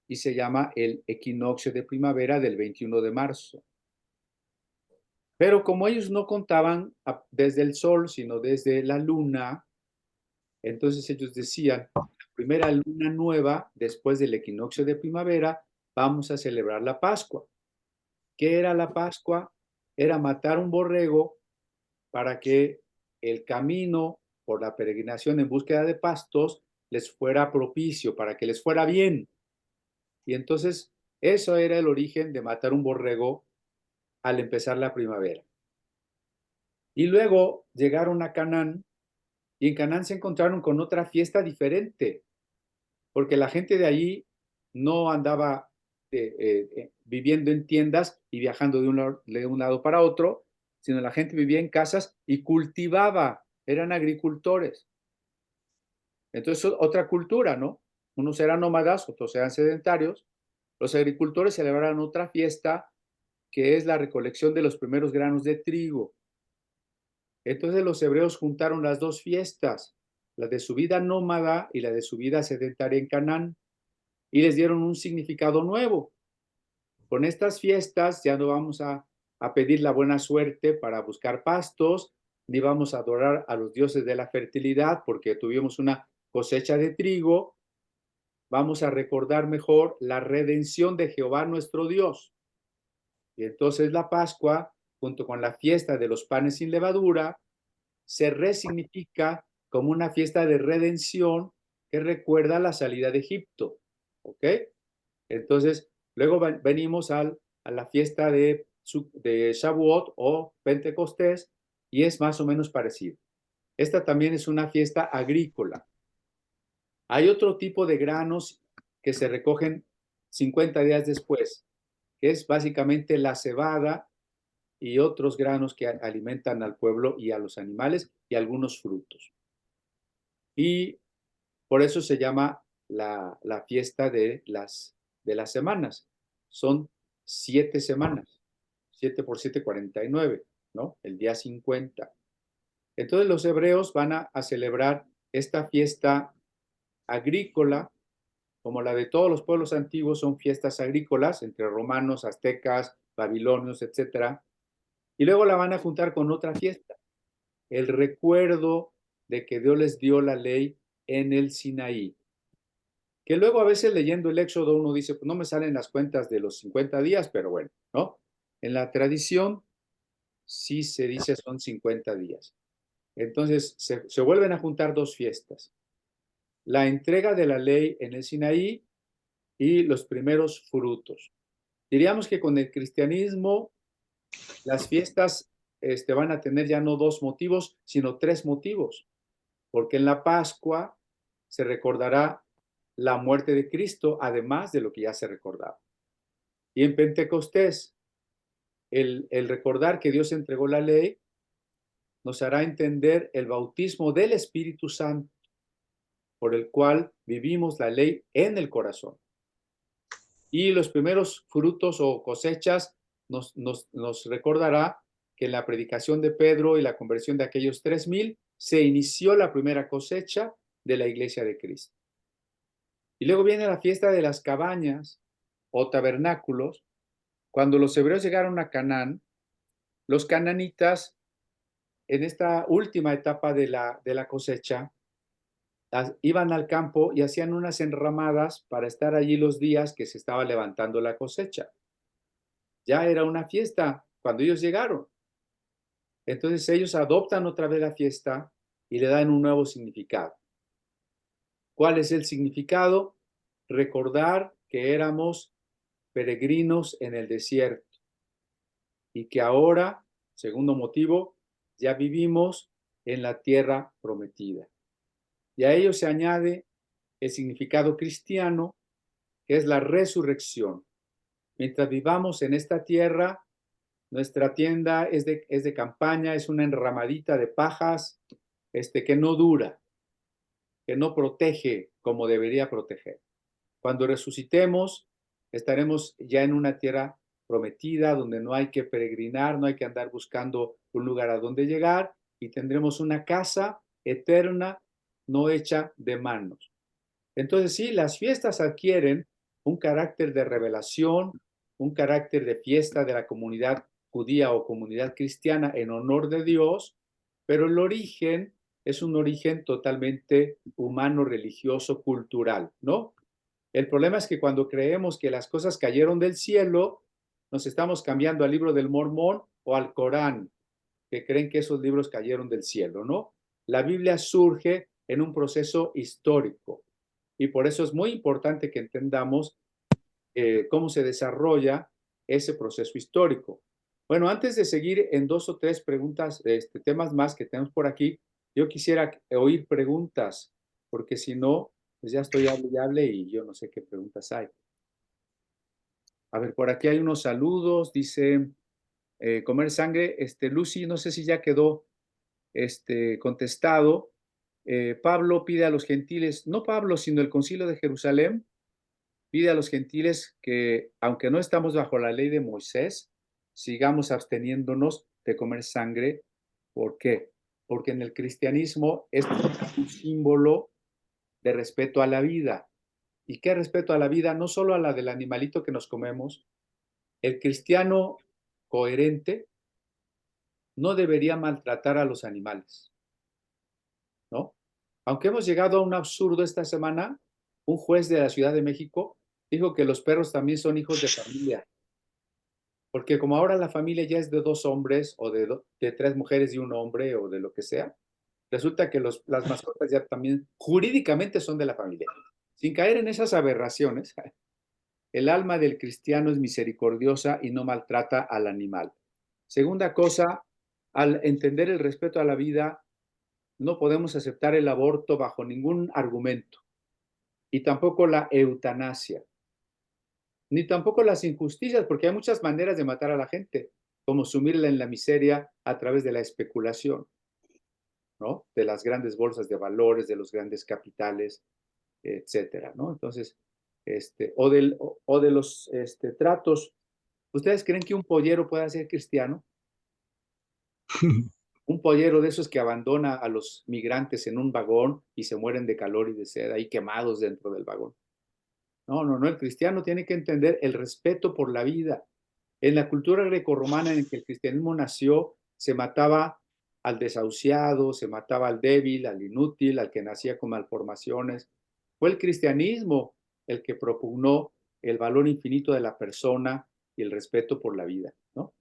y se llama el equinoccio de primavera del 21 de marzo. Pero como ellos no contaban desde el sol, sino desde la luna, entonces ellos decían, la primera luna nueva, después del equinoccio de primavera, vamos a celebrar la Pascua. ¿Qué era la Pascua? Era matar un borrego para que el camino por la peregrinación en búsqueda de pastos les fuera propicio, para que les fuera bien. Y entonces eso era el origen de matar un borrego al empezar la primavera. Y luego llegaron a Canaán y en Canaán se encontraron con otra fiesta diferente, porque la gente de allí no andaba viviendo en tiendas y viajando de un lado para otro, sino la gente vivía en casas y cultivaba, eran agricultores. Entonces, otra cultura, ¿no? Unos eran nómadas, otros eran sedentarios. Los agricultores celebraron otra fiesta que es la recolección de los primeros granos de trigo. Entonces los hebreos juntaron las dos fiestas, la de su vida nómada y la de su vida sedentaria en Canaán, y les dieron un significado nuevo. Con estas fiestas ya no vamos a pedir la buena suerte para buscar pastos, ni vamos a adorar a los dioses de la fertilidad porque tuvimos una cosecha de trigo. Vamos a recordar mejor la redención de Jehová nuestro Dios. Y entonces la Pascua, junto con la fiesta de los panes sin levadura, se resignifica como una fiesta de redención que recuerda la salida de Egipto. ¿Ok? Entonces, luego venimos a la fiesta de Shavuot o Pentecostés y es más o menos parecido. Esta también es una fiesta agrícola. Hay otro tipo de granos que se recogen 50 días después, que es básicamente la cebada y otros granos que alimentan al pueblo y a los animales y algunos frutos. Y por eso se llama la fiesta de las semanas. Son 7 semanas. 7 por 7, 49, ¿no? El día 50. Entonces los hebreos van a celebrar esta fiesta agrícola, como la de todos los pueblos antiguos, son fiestas agrícolas entre romanos, aztecas, babilonios, etcétera, y luego la van a juntar con otra fiesta, el recuerdo de que Dios les dio la ley en el Sinaí. Que luego a veces leyendo el Éxodo uno dice, pues no me salen las cuentas de los 50 días, pero bueno, ¿no? En la tradición sí se dice son 50 días. Entonces se vuelven a juntar dos fiestas. La entrega de la ley en el Sinaí y los primeros frutos. Diríamos que con el cristianismo las fiestas van a tener ya no dos motivos, sino tres motivos, porque en la Pascua se recordará la muerte de Cristo, además de lo que ya se recordaba. Y en Pentecostés, el recordar que Dios entregó la ley nos hará entender el bautismo del Espíritu Santo, por el cual vivimos la ley en el corazón. Y los primeros frutos o cosechas nos recordará que en la predicación de Pedro y la conversión de aquellos 3,000 se inició la primera cosecha de la iglesia de Cristo. Y luego viene la fiesta de las cabañas o tabernáculos. Cuando los hebreos llegaron a Canaán, los cananitas, en esta última etapa de la cosecha, iban al campo y hacían unas enramadas para estar allí los días que se estaba levantando la cosecha. Ya era una fiesta cuando ellos llegaron. Entonces ellos adoptan otra vez la fiesta y le dan un nuevo significado. ¿Cuál es el significado? Recordar que éramos peregrinos en el desierto y que ahora, segundo motivo, ya vivimos en la tierra prometida. Y a ello se añade el significado cristiano, que es la resurrección. Mientras vivamos en esta tierra, nuestra tienda es de campaña, es una enramadita de pajas que no dura, que no protege como debería proteger. Cuando resucitemos, estaremos ya en una tierra prometida donde no hay que peregrinar, no hay que andar buscando un lugar a donde llegar y tendremos una casa eterna, no hecha de manos. Entonces sí, las fiestas adquieren un carácter de revelación, un carácter de fiesta de la comunidad judía o comunidad cristiana en honor de Dios, pero el origen es un origen totalmente humano, religioso, cultural, ¿no? El problema es que cuando creemos que las cosas cayeron del cielo, nos estamos cambiando al libro del Mormón o al Corán, que creen que esos libros cayeron del cielo, ¿no? La Biblia surge en un proceso histórico y por eso es muy importante que entendamos cómo se desarrolla ese proceso histórico. Bueno, antes de seguir en dos o tres preguntas, temas más que tenemos por aquí, yo quisiera oír preguntas, porque si no, pues ya estoy hable y hable y yo no sé qué preguntas hay. A ver, por aquí hay unos saludos, dice comer sangre, Lucy, no sé si ya quedó contestado. Pablo pide a los gentiles, no Pablo, sino el Concilio de Jerusalén, pide a los gentiles que, aunque no estamos bajo la ley de Moisés, sigamos absteniéndonos de comer sangre. ¿Por qué? Porque en el cristianismo esto es un símbolo de respeto a la vida. ¿Y qué respeto a la vida? No solo a la del animalito que nos comemos. El cristiano coherente no debería maltratar a los animales, ¿no? Aunque hemos llegado a un absurdo esta semana, un juez de la Ciudad de México dijo que los perros también son hijos de familia, porque como ahora la familia ya es de dos hombres o de tres mujeres y un hombre o de lo que sea, resulta que las mascotas ya también jurídicamente son de la familia. Sin caer en esas aberraciones, el alma del cristiano es misericordiosa y no maltrata al animal. Segunda cosa, al entender el respeto a la vida, no podemos aceptar el aborto bajo ningún argumento y tampoco la eutanasia, ni tampoco las injusticias, porque hay muchas maneras de matar a la gente, como sumirla en la miseria a través de la especulación, ¿no? De las grandes bolsas de valores, de los grandes capitales, etcétera, ¿no? Entonces, o de los tratos. ¿Ustedes creen que un pollero pueda ser cristiano? Un pollero de esos que abandona a los migrantes en un vagón y se mueren de calor y de sed, ahí quemados dentro del vagón. No, no, no, el cristiano tiene que entender el respeto por la vida. En la cultura grecorromana en que el cristianismo nació, se mataba al desahuciado, se mataba al débil, al inútil, al que nacía con malformaciones. Fue el cristianismo el que propugnó el valor infinito de la persona y el respeto por la vida, ¿no?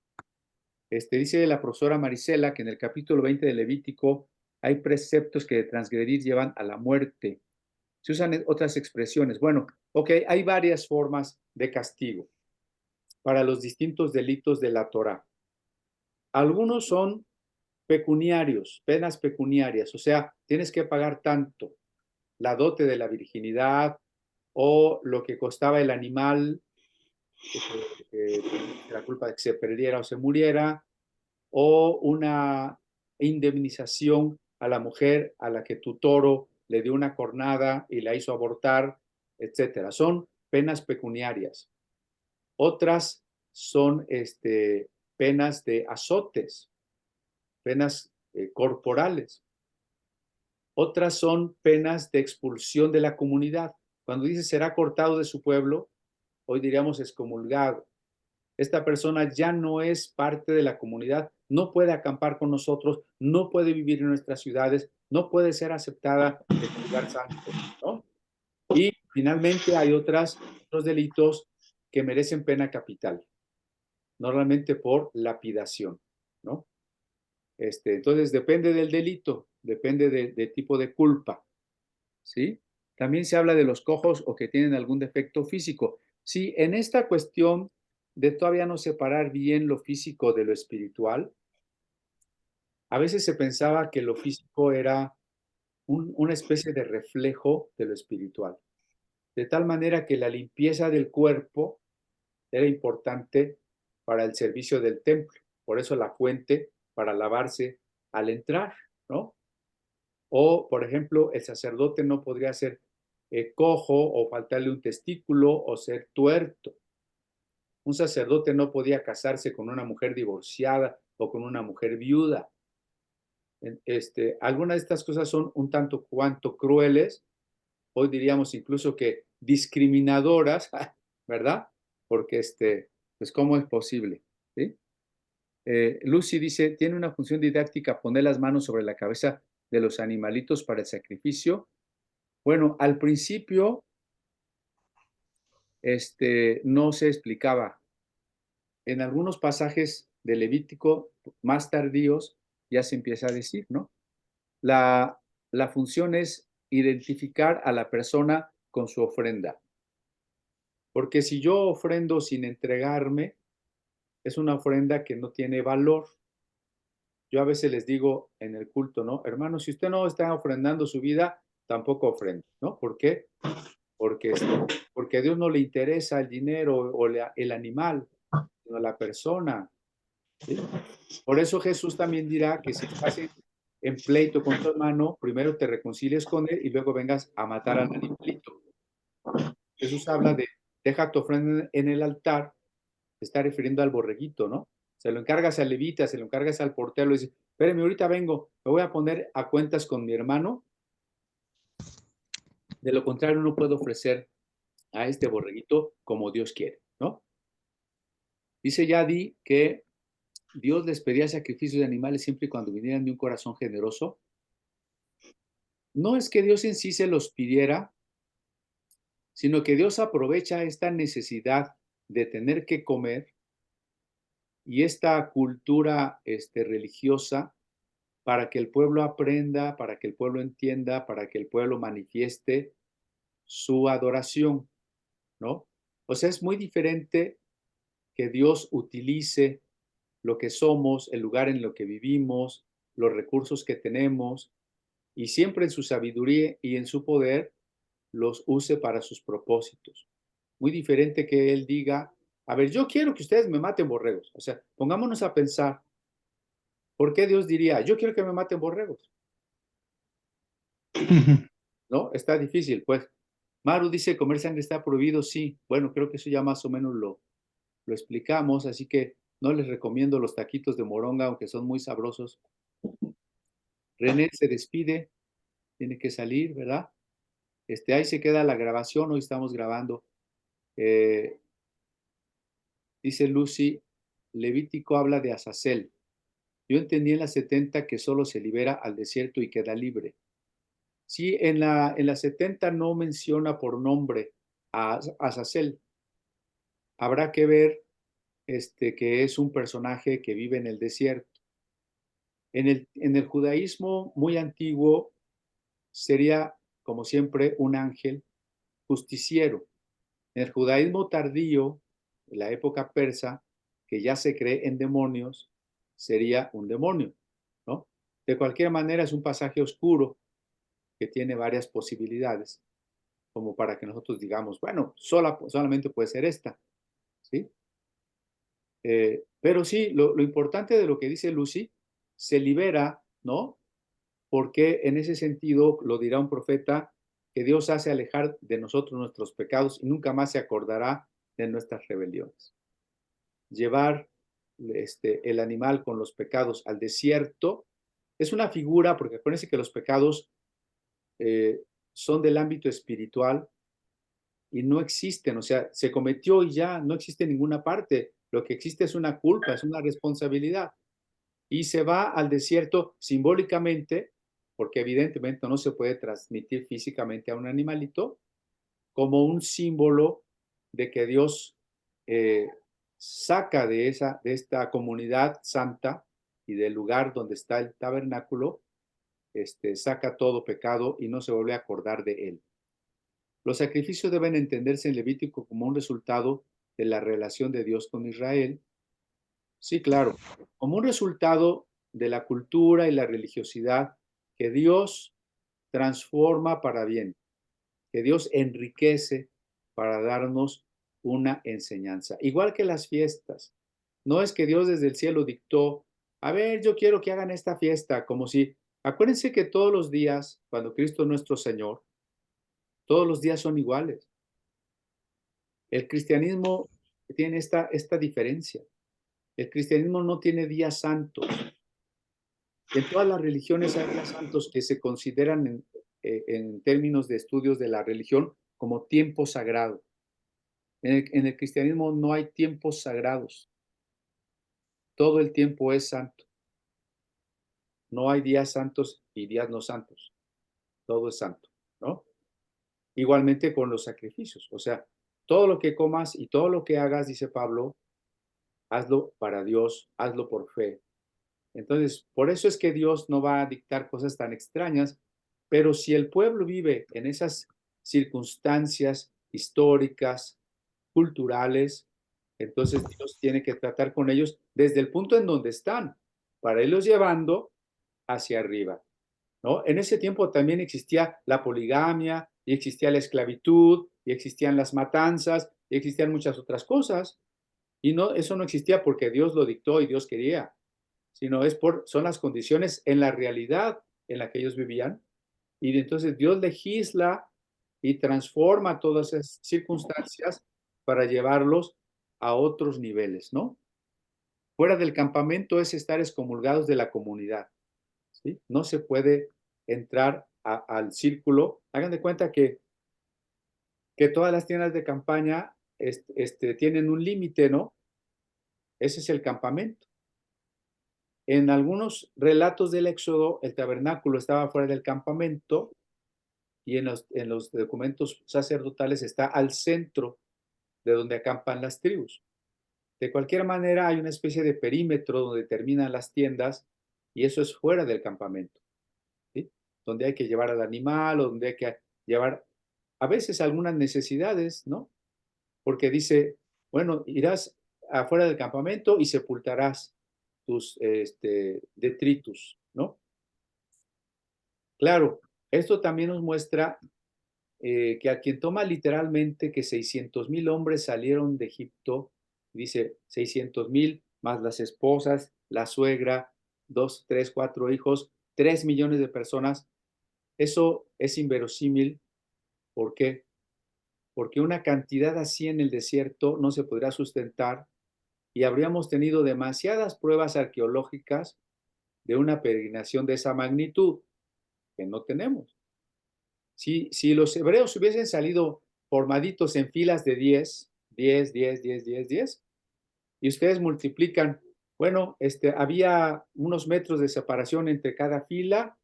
Dice la profesora Marisela que en el capítulo 20 de Levítico hay preceptos que de transgredir llevan a la muerte. Se usan otras expresiones. Bueno, ok, hay varias formas de castigo para los distintos delitos de la Torá. Algunos son pecuniarios, penas pecuniarias, o sea, tienes que pagar tanto, la dote de la virginidad o lo que costaba el animal, la culpa de que se perdiera o se muriera, o una indemnización a la mujer a la que tu toro le dio una cornada y la hizo abortar, etcétera. Son penas pecuniarias. Otras son penas de azotes, penas corporales. Otras son penas de expulsión de la comunidad. Cuando dice será cortado de su pueblo, hoy diríamos excomulgado. Esta persona ya no es parte de la comunidad, no puede acampar con nosotros, no puede vivir en nuestras ciudades, no puede ser aceptada en el lugar santo, ¿no? Y finalmente hay otros delitos que merecen pena capital, normalmente por lapidación, ¿no? Entonces depende del delito, depende de tipo de culpa, ¿sí? También se habla de los cojos o que tienen algún defecto físico. Sí, en esta cuestión de todavía no separar bien lo físico de lo espiritual, a veces se pensaba que lo físico era una especie de reflejo de lo espiritual, de tal manera que la limpieza del cuerpo era importante para el servicio del templo. Por eso la fuente para lavarse al entrar, ¿no? O, por ejemplo, el sacerdote no podría ser cojo o faltarle un testículo o ser tuerto. Un sacerdote no podía casarse con una mujer divorciada o con una mujer viuda. Algunas de estas cosas son un tanto cuanto crueles, hoy diríamos incluso que discriminadoras, ¿verdad? Porque pues ¿cómo es posible? ¿Sí? Lucy dice, tiene una función didáctica poner las manos sobre la cabeza de los animalitos para el sacrificio. Bueno, al principio no se explicaba. En algunos pasajes de Levítico más tardíos ya se empieza a decir, ¿no? La función es identificar a la persona con su ofrenda. Porque si yo ofrendo sin entregarme, es una ofrenda que no tiene valor. Yo a veces les digo en el culto, ¿no? Hermano, si usted no está ofrendando su vida, tampoco ofrenda, ¿no? ¿Por qué? Porque a Dios no le interesa el dinero o el animal, sino la persona. ¿Sí? Por eso Jesús también dirá que si estás en pleito con tu hermano, primero te reconcilies con él y luego vengas a matar al animalito. Jesús habla de deja tu ofrenda en el altar, se está refiriendo al borreguito, ¿no? Se lo encargas al levita, se lo encargas al portero, y dice, espérame, ahorita vengo, me voy a poner a cuentas con mi hermano, de lo contrario no puedo ofrecer a este borreguito como Dios quiere, ¿no? Dice Yadi que Dios les pedía sacrificios de animales siempre y cuando vinieran de un corazón generoso. No es que Dios en sí se los pidiera, sino que Dios aprovecha esta necesidad de tener que comer y esta cultura religiosa para que el pueblo aprenda, para que el pueblo entienda, para que el pueblo manifieste su adoración, ¿no? O sea, es muy diferente que Dios utilice lo que somos, el lugar en lo que vivimos, los recursos que tenemos, y siempre en su sabiduría y en su poder los use para sus propósitos. Muy diferente que Él diga, a ver, yo quiero que ustedes me maten borregos. O sea, pongámonos a pensar, ¿por qué Dios diría, yo quiero que me maten borregos? ¿No? Está difícil, pues. Maru dice, comer sangre está prohibido, sí. Bueno, creo que eso ya más o menos lo explicamos, así que no les recomiendo los taquitos de moronga, aunque son muy sabrosos. René se despide, tiene que salir, ¿verdad? Ahí se queda la grabación, hoy estamos grabando. Eh, dice Lucy, Levítico habla de Azazel. Yo entendí en la 70 que solo se libera al desierto y queda libre. Sí, en la 70 no menciona por nombre a Azazel. Habrá que ver que es un personaje que vive en el desierto. En el judaísmo muy antiguo sería, como siempre, un ángel justiciero. En el judaísmo tardío, en la época persa, que ya se cree en demonios, sería un demonio, ¿no? De cualquier manera, es un pasaje oscuro que tiene varias posibilidades, como para que nosotros digamos, bueno, solamente puede ser esta, ¿sí? Pero sí, lo importante de lo que dice Lucy, se libera, ¿no? Porque en ese sentido, lo dirá un profeta, que Dios hace alejar de nosotros nuestros pecados y nunca más se acordará de nuestras rebeliones. Llevar el animal con los pecados al desierto es una figura, porque acuérdense que los pecados eh, son del ámbito espiritual y no existen, o sea, se cometió y ya no existe en ninguna parte. Lo que existe es una culpa, es una responsabilidad. Y se va al desierto simbólicamente, porque evidentemente no se puede transmitir físicamente a un animalito, como un símbolo de que Dios eh, saca de esta comunidad santa y del lugar donde está el tabernáculo, saca todo pecado y no se vuelve a acordar de él. Los sacrificios deben entenderse en Levítico como un resultado de la relación de Dios con Israel. Sí, claro, como un resultado de la cultura y la religiosidad que Dios transforma para bien, que Dios enriquece para darnos una enseñanza. Igual que las fiestas. No es que Dios desde el cielo dictó, a ver, yo quiero que hagan esta fiesta, como si, acuérdense que todos los días, cuando Cristo es nuestro Señor, todos los días son iguales. El cristianismo tiene esta diferencia. El cristianismo no tiene días santos. En todas las religiones hay días santos que se consideran en términos de estudios de la religión como tiempo sagrado. En el cristianismo no hay tiempos sagrados. Todo el tiempo es santo. No hay días santos y días no santos. Todo es santo, ¿no? Igualmente con los sacrificios. O sea, todo lo que comas y todo lo que hagas, dice Pablo, hazlo para Dios, hazlo por fe. Entonces, por eso es que Dios no va a dictar cosas tan extrañas, pero si el pueblo vive en esas circunstancias históricas, culturales, entonces Dios tiene que tratar con ellos desde el punto en donde están, para irlos llevando hacia arriba, ¿no? En ese tiempo también existía la poligamia, y existía la esclavitud, y existían las matanzas, y existían muchas otras cosas, y no, eso no existía porque Dios lo dictó y Dios quería, sino son las condiciones en la realidad en la que ellos vivían. Y entonces Dios legisla y transforma todas esas circunstancias para llevarlos a otros niveles, ¿no? Fuera del campamento es estar excomulgados de la comunidad, ¿sí? No se puede entrar al círculo. Hagan de cuenta que todas las tiendas de campaña tienen un límite, ¿no? Ese es el campamento. En algunos relatos del Éxodo, el tabernáculo estaba fuera del campamento y en los documentos sacerdotales está al centro de donde acampan las tribus. De cualquier manera, hay una especie de perímetro donde terminan las tiendas y eso es fuera del campamento, ¿sí? Donde hay que llevar al animal o donde hay que llevar a veces algunas necesidades, ¿no? Porque dice, bueno, irás afuera del campamento y sepultarás tus detritus, ¿no? Claro, esto también nos muestra que a quien toma literalmente que 600,000 hombres salieron de Egipto, dice 600,000 más las esposas, la suegra, 2, 3, 4 hijos, 3 millones de personas, eso es inverosímil. ¿Por qué? Porque una cantidad así en el desierto no se podrá sustentar y habríamos tenido demasiadas pruebas arqueológicas de una peregrinación de esa magnitud, que no tenemos. Si los hebreos hubiesen salido formaditos en filas de 10, 10, 10, 10, 10, 10, y ustedes multiplican, bueno, había unos metros de separación entre cada fila,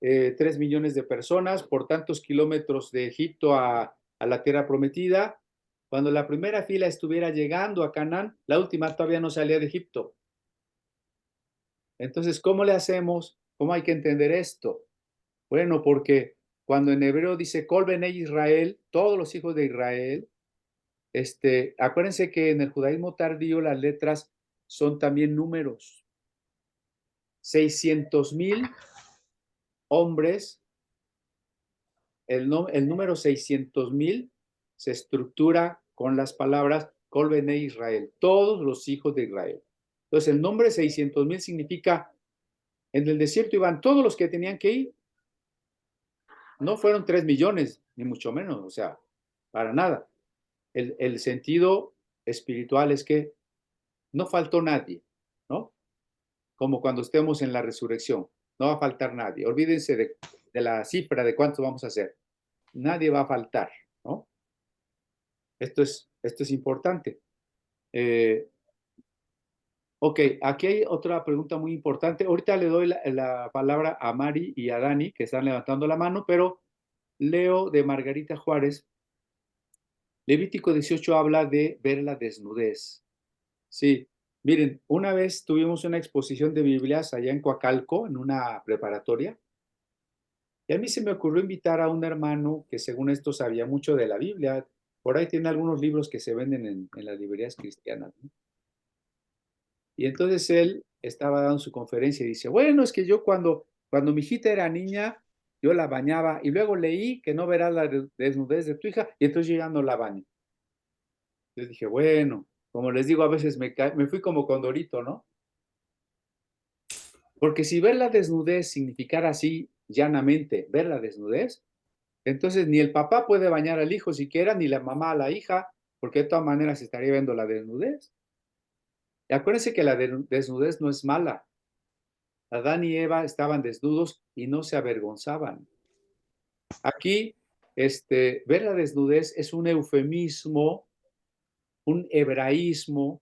3 millones de personas por tantos kilómetros de Egipto a la tierra prometida. Cuando la primera fila estuviera llegando a Canaán, la última todavía no salía de Egipto. Entonces, ¿cómo le hacemos? ¿Cómo hay que entender esto? Bueno, porque cuando en hebreo dice Kol Bnei Israel, todos los hijos de Israel, acuérdense que en el judaísmo tardío las letras son también números. 600,000 hombres, el número 600,000 se estructura con las palabras Kol Bnei Israel, todos los hijos de Israel. Entonces el nombre 600,000 significa, en el desierto iban todos los que tenían que ir. No fueron 3 millones, ni mucho menos, o sea, para nada. El sentido espiritual es que no faltó nadie, ¿no? Como cuando estemos en la resurrección, no va a faltar nadie. Olvídense de la cifra de cuántos vamos a hacer. Nadie va a faltar, ¿no? Esto es importante. Ok, aquí hay otra pregunta muy importante. Ahorita le doy la palabra a Mari y a Dani, que están levantando la mano, pero leo de Margarita Juárez. Levítico 18 habla de ver la desnudez. Sí, miren, una vez tuvimos una exposición de Biblias allá en Coacalco, en una preparatoria, y a mí se me ocurrió invitar a un hermano que según esto sabía mucho de la Biblia. Por ahí tiene algunos libros que se venden en las librerías cristianas, ¿no? Y entonces él estaba dando su conferencia y dice, bueno, es que yo cuando mi hijita era niña, yo la bañaba y luego leí que no verás la desnudez de tu hija y entonces yo ya no la baño. Yo dije, bueno, como les digo, a veces me fui como condorito, ¿no? Porque si ver la desnudez significara así llanamente, ver la desnudez, entonces ni el papá puede bañar al hijo siquiera, ni la mamá a la hija, porque de todas maneras estaría viendo la desnudez. Y acuérdense que la desnudez no es mala. Adán y Eva estaban desnudos y no se avergonzaban. Aquí, ver la desnudez es un eufemismo, un hebraísmo,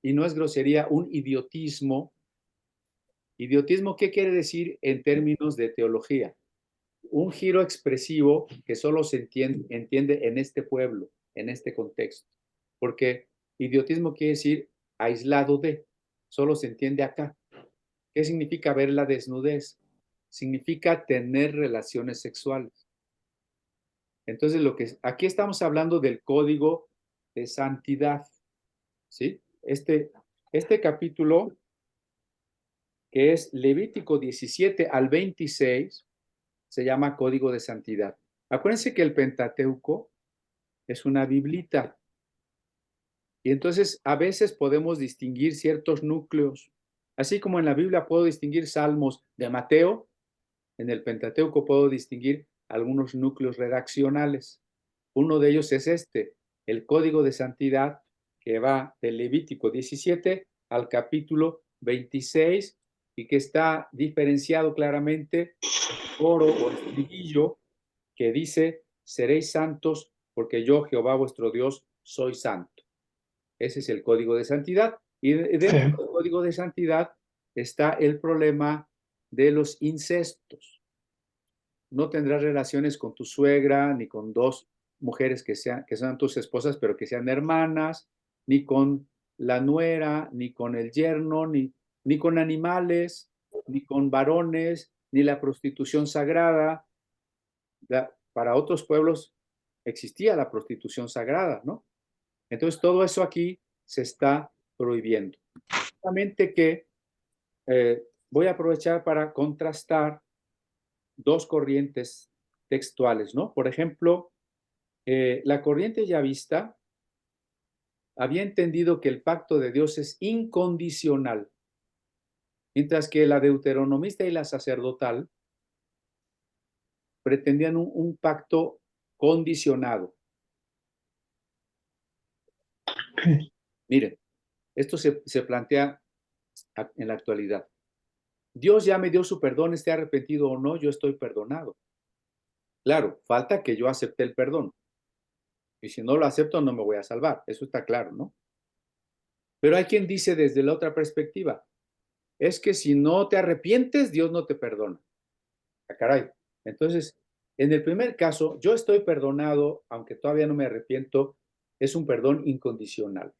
y no es grosería, un idiotismo. Idiotismo, ¿qué quiere decir en términos de teología? Un giro expresivo que solo se entiende en este pueblo, en este contexto. Porque idiotismo quiere decir aislado de, solo se entiende acá. ¿Qué significa ver la desnudez? Significa tener relaciones sexuales. Entonces, aquí estamos hablando del código de santidad, ¿sí? Este capítulo, que es Levítico 17 al 26, se llama Código de Santidad. Acuérdense que el Pentateuco es una biblita y entonces a veces podemos distinguir ciertos núcleos. Así como en la Biblia puedo distinguir salmos de Mateo, en el Pentateuco puedo distinguir algunos núcleos redaccionales. Uno de ellos es el Código de Santidad, que va del Levítico 17 al capítulo 26 y que está diferenciado claramente coro o estribillo que dice, seréis santos porque yo, Jehová vuestro Dios, soy santo. Ese es el código de santidad. Y dentro del código de santidad está el problema de los incestos. No tendrás relaciones con tu suegra, ni con dos mujeres que sean tus esposas, pero que sean hermanas, ni con la nuera, ni con el yerno, ni con animales, ni con varones, ni la prostitución sagrada. Para otros pueblos existía la prostitución sagrada, ¿no? Entonces todo eso aquí se está prohibiendo. Solamente que voy a aprovechar para contrastar dos corrientes textuales, ¿no? Por ejemplo, la corriente yavista había entendido que el pacto de Dios es incondicional, mientras que la deuteronomista y la sacerdotal pretendían un pacto condicionado. Miren, esto se plantea en la actualidad. Dios ya me dio su perdón, esté arrepentido o no, yo estoy perdonado. Claro, falta que yo acepte el perdón. Y si no lo acepto, no me voy a salvar. Eso está claro, ¿no? Pero hay quien dice desde la otra perspectiva, es que si no te arrepientes, Dios no te perdona. Ah, caray. Entonces, en el primer caso, yo estoy perdonado, aunque todavía no me arrepiento, es un perdón incondicional.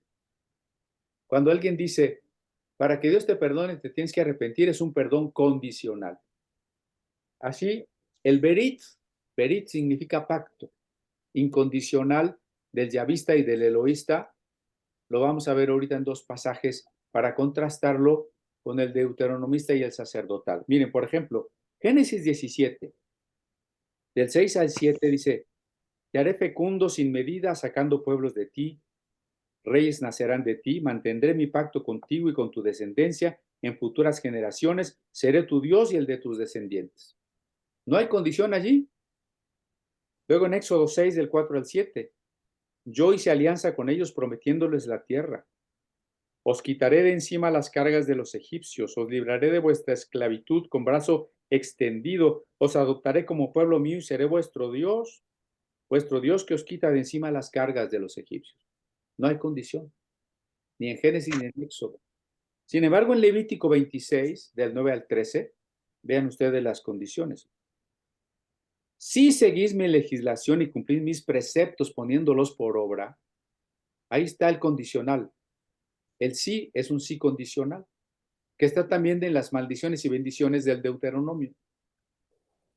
Cuando alguien dice, para que Dios te perdone, te tienes que arrepentir, es un perdón condicional. Así, el berit significa pacto, incondicional del yavista y del eloísta. Lo vamos a ver ahorita en dos pasajes para contrastarlo con el deuteronomista y el sacerdotal. Miren, por ejemplo, Génesis 17, del 6 al 7 dice, te haré fecundo sin medida, sacando pueblos de ti, reyes nacerán de ti, mantendré mi pacto contigo y con tu descendencia en futuras generaciones, seré tu Dios y el de tus descendientes. ¿No hay condición allí? Luego en Éxodo 6, del 4 al 7, yo hice alianza con ellos prometiéndoles la tierra. Os quitaré de encima las cargas de los egipcios, os libraré de vuestra esclavitud con brazo extendido, os adoptaré como pueblo mío y seré vuestro Dios que os quita de encima las cargas de los egipcios. No hay condición, ni en Génesis ni en Éxodo. Sin embargo, en Levítico 26, del 9 al 13, vean ustedes las condiciones. Si seguís mi legislación y cumplís mis preceptos poniéndolos por obra, ahí está el condicional. El sí es un sí condicional, que está también en las maldiciones y bendiciones del Deuteronomio.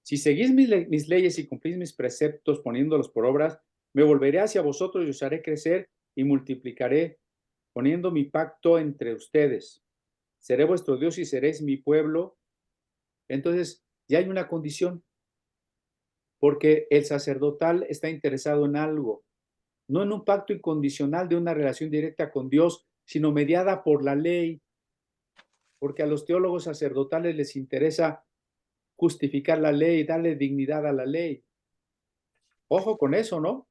Si seguís mis leyes y cumplís mis preceptos poniéndolos por obras, me volveré hacia vosotros y os haré crecer y multiplicaré, poniendo mi pacto entre ustedes. Seré vuestro Dios y seréis mi pueblo. Entonces, ya hay una condición, porque el sacerdotal está interesado en algo, no en un pacto incondicional de una relación directa con Dios, sino mediada por la ley, porque a los teólogos sacerdotales les interesa justificar la ley, darle dignidad a la ley. Ojo con eso, ¿no? O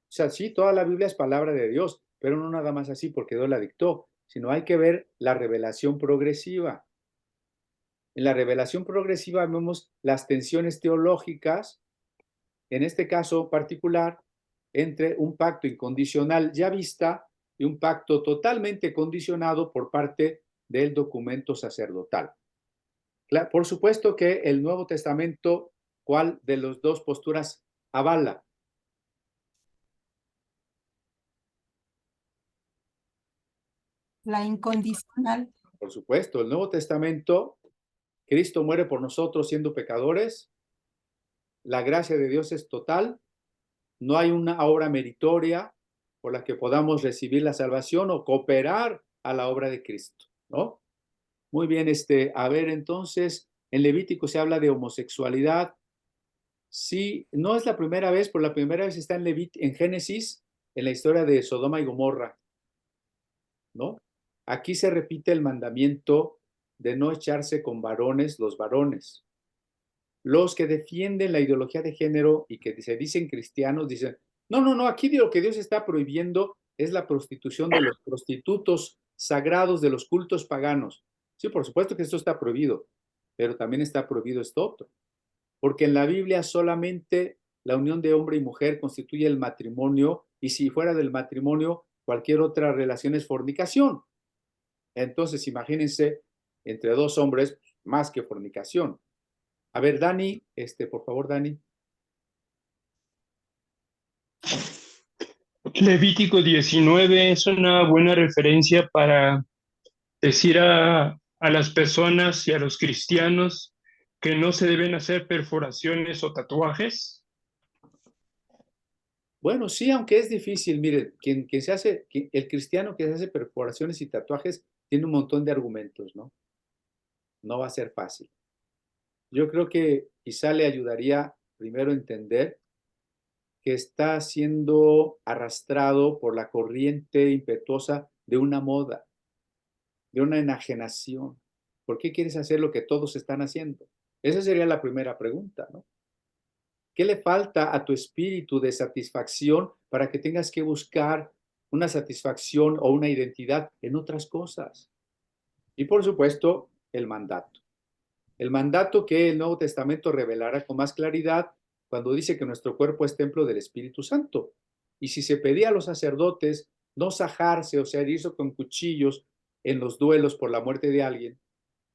sea, sí, toda la Biblia es palabra de Dios, pero no nada más así porque Dios la dictó, sino hay que ver la revelación progresiva. En la revelación progresiva vemos las tensiones teológicas, en este caso particular, entre un pacto incondicional ya vista y un pacto totalmente condicionado por parte del documento sacerdotal. Por supuesto que el Nuevo Testamento, ¿cuál de las dos posturas avala? La incondicional. Por supuesto, el Nuevo Testamento, Cristo muere por nosotros siendo pecadores, la gracia de Dios es total, no hay una obra meritoria por la que podamos recibir la salvación o cooperar a la obra de Cristo, ¿no? Muy bien, a ver, entonces, en Levítico se habla de homosexualidad. Sí, no es la primera vez, por la primera vez está en Génesis, en la historia de Sodoma y Gomorra, ¿no? Aquí se repite el mandamiento de no echarse con varones los varones. Los que defienden la ideología de género y que se dicen cristianos dicen, no, no, no, aquí lo que Dios está prohibiendo es la prostitución de los prostitutos sagrados de los cultos paganos. Sí, por supuesto que esto está prohibido, pero también está prohibido esto otro, porque en la Biblia solamente la unión de hombre y mujer constituye el matrimonio y si fuera del matrimonio cualquier otra relación es fornicación. Entonces, imagínense, entre dos hombres, más que fornicación. A ver, Dani, por favor, Dani. Levítico 19 es una buena referencia para decir a las personas y a los cristianos que no se deben hacer perforaciones o tatuajes. Bueno, sí, aunque es difícil, mire, el cristiano que se hace perforaciones y tatuajes tiene un montón de argumentos, ¿no? No va a ser fácil. Yo creo que quizá le ayudaría primero a entender que está siendo arrastrado por la corriente impetuosa de una moda, de una enajenación. ¿Por qué quieres hacer lo que todos están haciendo? Esa sería la primera pregunta, ¿no? ¿Qué le falta a tu espíritu de satisfacción para que tengas que buscar una satisfacción o una identidad en otras cosas? Y por supuesto, el mandato. El mandato que el Nuevo Testamento revelará con más claridad cuando dice que nuestro cuerpo es templo del Espíritu Santo. Y si se pedía a los sacerdotes no sajarse, o sea, herirse con cuchillos en los duelos por la muerte de alguien,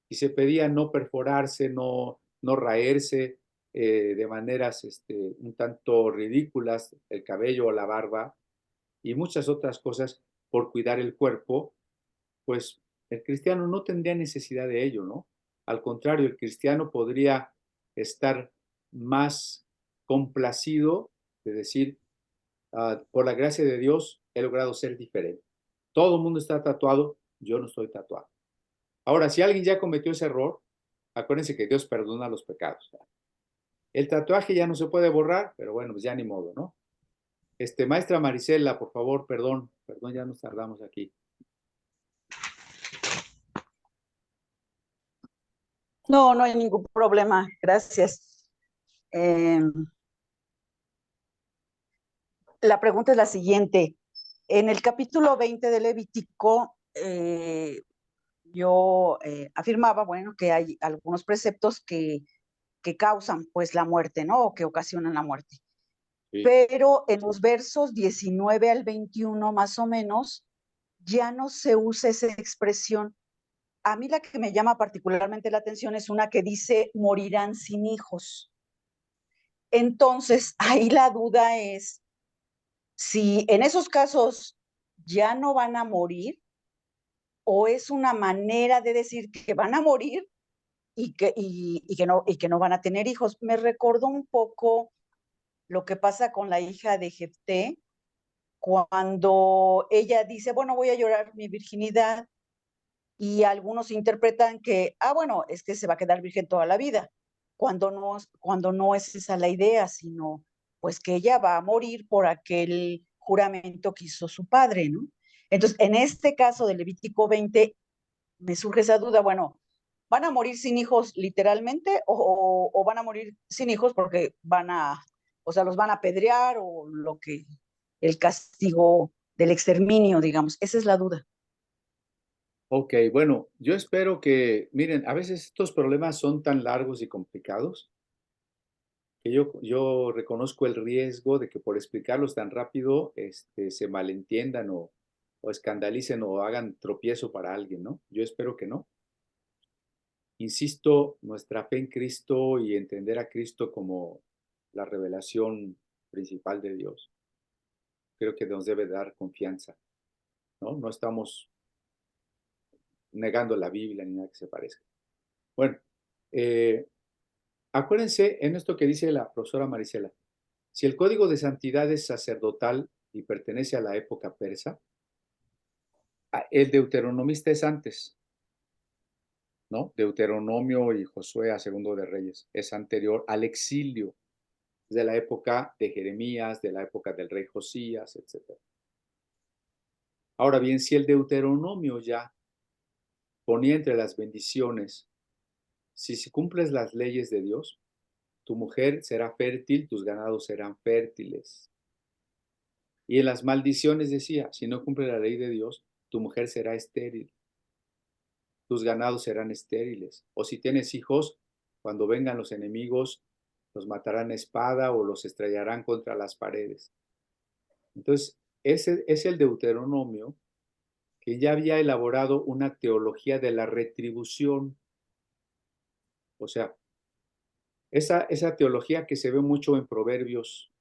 y se pedía no perforarse, no raerse de maneras un tanto ridículas, el cabello o la barba, y muchas otras cosas por cuidar el cuerpo, pues el cristiano no tendría necesidad de ello, ¿no? Al contrario, el cristiano podría estar más complacido de decir, por la gracia de Dios he logrado ser diferente. Todo el mundo está tatuado, yo no estoy tatuado. Ahora, si alguien ya cometió ese error, acuérdense que Dios perdona los pecados. El tatuaje ya no se puede borrar, pero bueno, pues ya ni modo, ¿no? Maestra Marisela, por favor, perdón, ya nos tardamos aquí. No, no hay ningún problema, gracias. La pregunta es la siguiente. En el capítulo 20 de Levítico, yo afirmaba, bueno, que hay algunos preceptos que causan pues la muerte, ¿no? O que ocasionan la muerte. Sí. Pero en los versos 19 al 21 más o menos, ya no se usa esa expresión. A mí la que me llama particularmente la atención es una que dice morirán sin hijos. Entonces, ahí la duda es si en esos casos ya no van a morir o es una manera de decir que van a morir y que no van a tener hijos. Me recordó un poco lo que pasa con la hija de Jefté, cuando ella dice, bueno, voy a llorar mi virginidad, y algunos interpretan que, bueno, es que se va a quedar virgen toda la vida, cuando no es esa la idea, sino pues que ella va a morir por aquel juramento que hizo su padre, ¿no? Entonces, en este caso de Levítico 20, me surge esa duda, bueno, ¿van a morir sin hijos literalmente o van a morir sin hijos porque los van a apedrear o el castigo del exterminio, digamos? Esa es la duda. Ok, bueno, yo espero que, miren, a veces estos problemas son tan largos y complicados que yo reconozco el riesgo de que por explicarlos tan rápido se malentiendan o escandalicen o hagan tropiezo para alguien, ¿no? Yo espero que no. Insisto, nuestra fe en Cristo y entender a Cristo como la revelación principal de Dios, creo que nos debe dar confianza, ¿no? No estamos negando la Biblia ni nada que se parezca. Bueno, acuérdense en esto que dice la profesora Marisela. Si el código de santidad es sacerdotal y pertenece a la época persa, el deuteronomista es antes, ¿no? Deuteronomio y Josué a Segundo de Reyes es anterior al exilio, de la época de Jeremías, de la época del rey Josías, etc. Ahora bien, si el Deuteronomio ya ponía entre las bendiciones, si cumples las leyes de Dios, tu mujer será fértil, tus ganados serán fértiles. Y en las maldiciones decía, si no cumple la ley de Dios, tu mujer será estéril, tus ganados serán estériles. O si tienes hijos, cuando vengan los enemigos, los matarán a espada o los estrellarán contra las paredes. Entonces, ese es el Deuteronomio que ya había elaborado una teología de la retribución. O sea, esa teología que se ve mucho en Proverbios.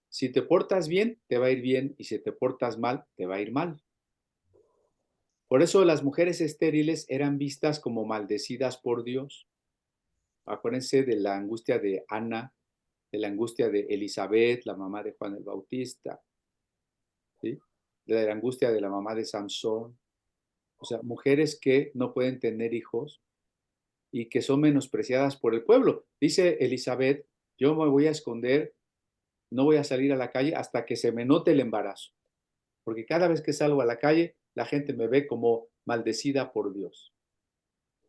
Si te portas bien, te va a ir bien, y si te portas mal, te va a ir mal. Por eso las mujeres estériles eran vistas como maldecidas por Dios. Acuérdense de la angustia de Ana, de la angustia de Elizabeth, la mamá de Juan el Bautista, ¿sí? De la angustia de la mamá de Sansón. O sea, mujeres que no pueden tener hijos y que son menospreciadas por el pueblo. Dice Elizabeth, yo me voy a esconder, no voy a salir a la calle hasta que se me note el embarazo, porque cada vez que salgo a la calle, la gente me ve como maldecida por Dios.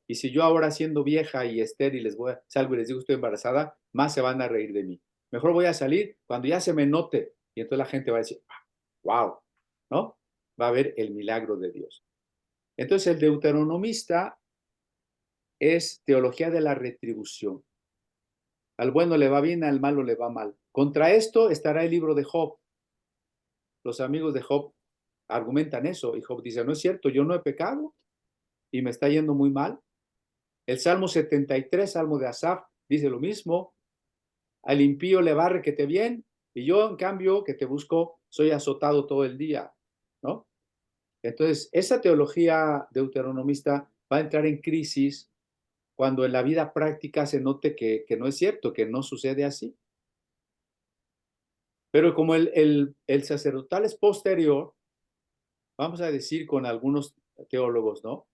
Y si yo ahora siendo vieja y estéril salgo y les digo estoy embarazada, más se van a reír de mí. Mejor voy a salir cuando ya se me note, y entonces la gente va a decir, wow, ¿no? Va a ver el milagro de Dios. Entonces el deuteronomista es teología de la retribución. Al bueno le va bien, al malo le va mal. Contra esto estará el libro de Job. Los amigos de Job argumentan eso y Job dice, no es cierto, yo no he pecado y me está yendo muy mal. El Salmo 73, Salmo de Asaf, dice lo mismo. Al impío le va requete bien y yo, en cambio, que te busco, soy azotado todo el día, ¿no? Entonces, esa teología deuteronomista va a entrar en crisis cuando en la vida práctica se note que no es cierto, que no sucede así. Pero como el sacerdotal es posterior, vamos a decir con algunos teólogos, ¿no?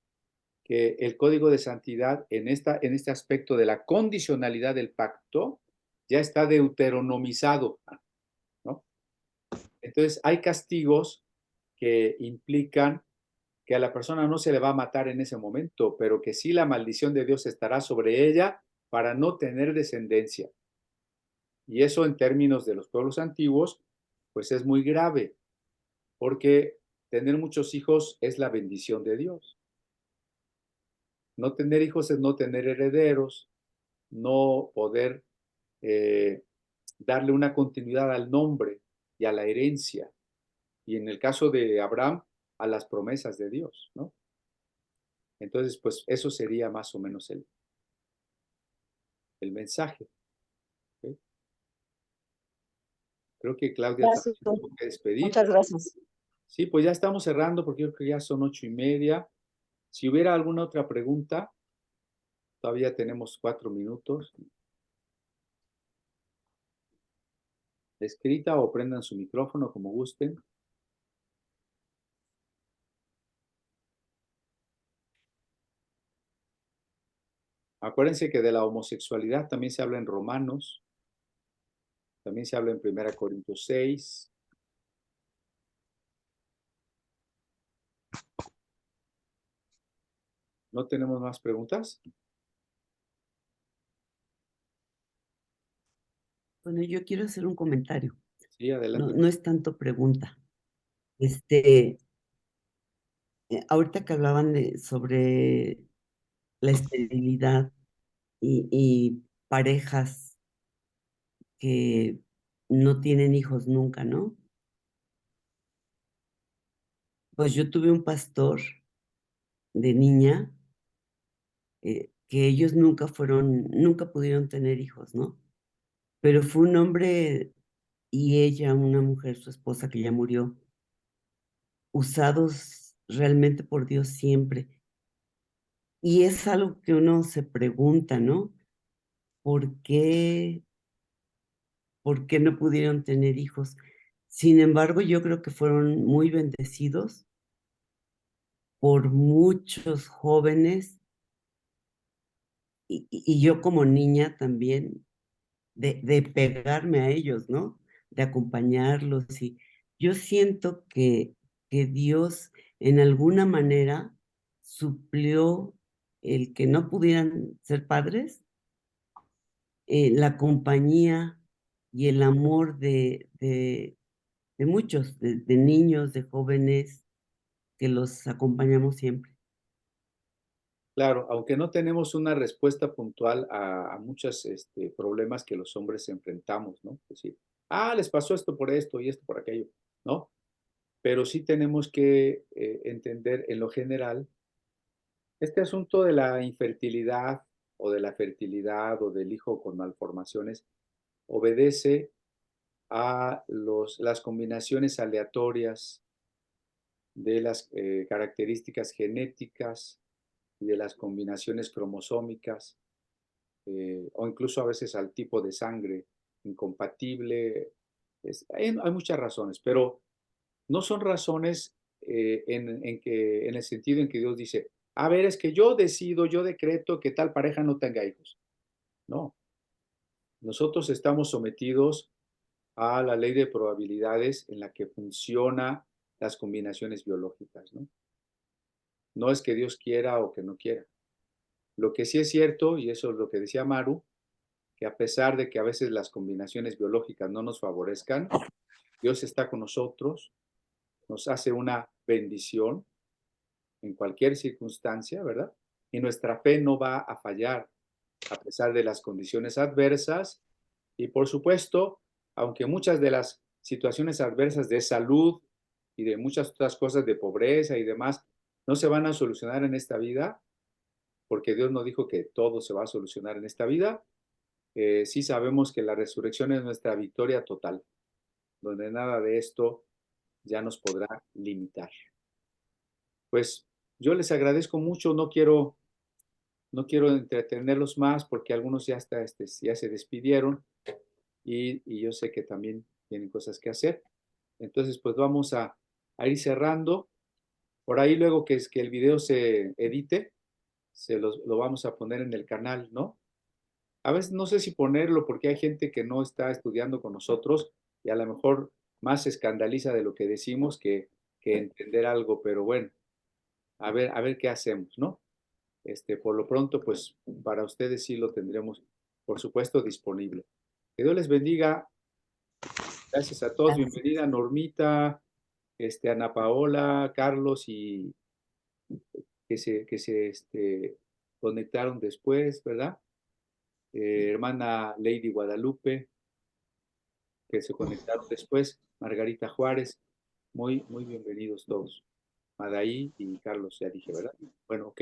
Que el código de santidad en este aspecto de la condicionalidad del pacto ya está deuteronomizado, ¿no? Entonces hay castigos que implican que a la persona no se le va a matar en ese momento, pero que sí la maldición de Dios estará sobre ella para no tener descendencia. Y eso en términos de los pueblos antiguos, pues es muy grave, porque tener muchos hijos es la bendición de Dios. No tener hijos es no tener herederos, no poder darle una continuidad al nombre y a la herencia. Y en el caso de Abraham, a las promesas de Dios, ¿no? Entonces, pues eso sería más o menos el mensaje. ¿Okay? Creo que Claudia también Gracias. se tuvo que despedir. Muchas gracias. Sí, pues ya estamos cerrando porque yo creo que ya son 8:30. Si hubiera alguna otra pregunta, todavía tenemos 4 minutos. Escrita o prendan su micrófono como gusten. Acuérdense que de la homosexualidad también se habla en Romanos, también se habla en 1 Corintios 6. ¿No tenemos más preguntas? Bueno, yo quiero hacer un comentario. Sí, adelante. No es tanto pregunta. Este, ahorita que hablaban sobre la esterilidad y parejas que no tienen hijos nunca, ¿no? Pues yo tuve un pastor de niña que ellos nunca pudieron tener hijos, ¿no? Pero fue un hombre y ella, una mujer, su esposa que ya murió, usados realmente por Dios siempre. Y es algo que uno se pregunta, ¿no? ¿Por qué no pudieron tener hijos? Sin embargo, yo creo que fueron muy bendecidos por muchos jóvenes y yo como niña también, de pegarme a ellos, ¿no? De acompañarlos. Y yo siento que Dios en alguna manera suplió el que no pudieran ser padres, la compañía y el amor de muchos, de niños, de jóvenes, que los acompañamos siempre. Claro, aunque no tenemos una respuesta puntual a muchos problemas que los hombres enfrentamos, ¿no? Es decir, les pasó esto por esto y esto por aquello, ¿no? Pero sí tenemos que entender en lo general este asunto de la infertilidad o de la fertilidad o del hijo con malformaciones obedece a las combinaciones aleatorias de las características genéticas y de las combinaciones cromosómicas, o incluso a veces al tipo de sangre incompatible. Hay muchas razones, pero no son razones en el sentido en que Dios dice, a ver, es que yo decido, yo decreto que tal pareja no tenga hijos. No, nosotros estamos sometidos a la ley de probabilidades en la que funciona las combinaciones biológicas, ¿no? No es que Dios quiera o que no quiera. Lo que sí es cierto, y eso es lo que decía Maru, que a pesar de que a veces las combinaciones biológicas no nos favorezcan, Dios está con nosotros, nos hace una bendición en cualquier circunstancia, ¿verdad? y nuestra fe no va a fallar a pesar de las condiciones adversas. Y por supuesto, aunque muchas de las situaciones adversas de salud y de muchas otras cosas de pobreza y demás no se van a solucionar en esta vida, porque Dios no dijo que todo se va a solucionar en esta vida, sí sabemos que la resurrección es nuestra victoria total, donde nada de esto ya nos podrá limitar. Pues yo les agradezco mucho, no quiero entretenerlos más porque algunos ya se despidieron y yo sé que también tienen cosas que hacer. Entonces, pues vamos a ir cerrando. Por ahí luego que el video se edite, lo vamos a poner en el canal, ¿no? A veces no sé si ponerlo porque hay gente que no está estudiando con nosotros y a lo mejor más se escandaliza de lo que decimos que entender algo, pero bueno, a ver qué hacemos, ¿no? Por lo pronto, pues para ustedes sí lo tendremos, por supuesto, disponible. Que Dios les bendiga. Gracias a todos. Gracias. Bienvenida Normita, Ana Paola, Carlos y que se conectaron después, ¿verdad? Hermana Lady Guadalupe, que se conectaron después. Margarita Juárez. Muy bienvenidos todos. Madaí y Carlos, ya dije, ¿verdad? Bueno, ok.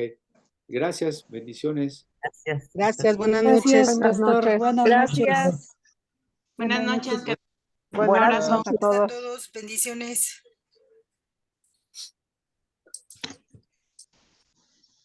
Gracias, bendiciones. Gracias. Gracias, buenas Gracias, noches. pastor. Buenas noches. Gracias. Buenas noches. Buenas Buenas noches a noches. todos. Bendiciones.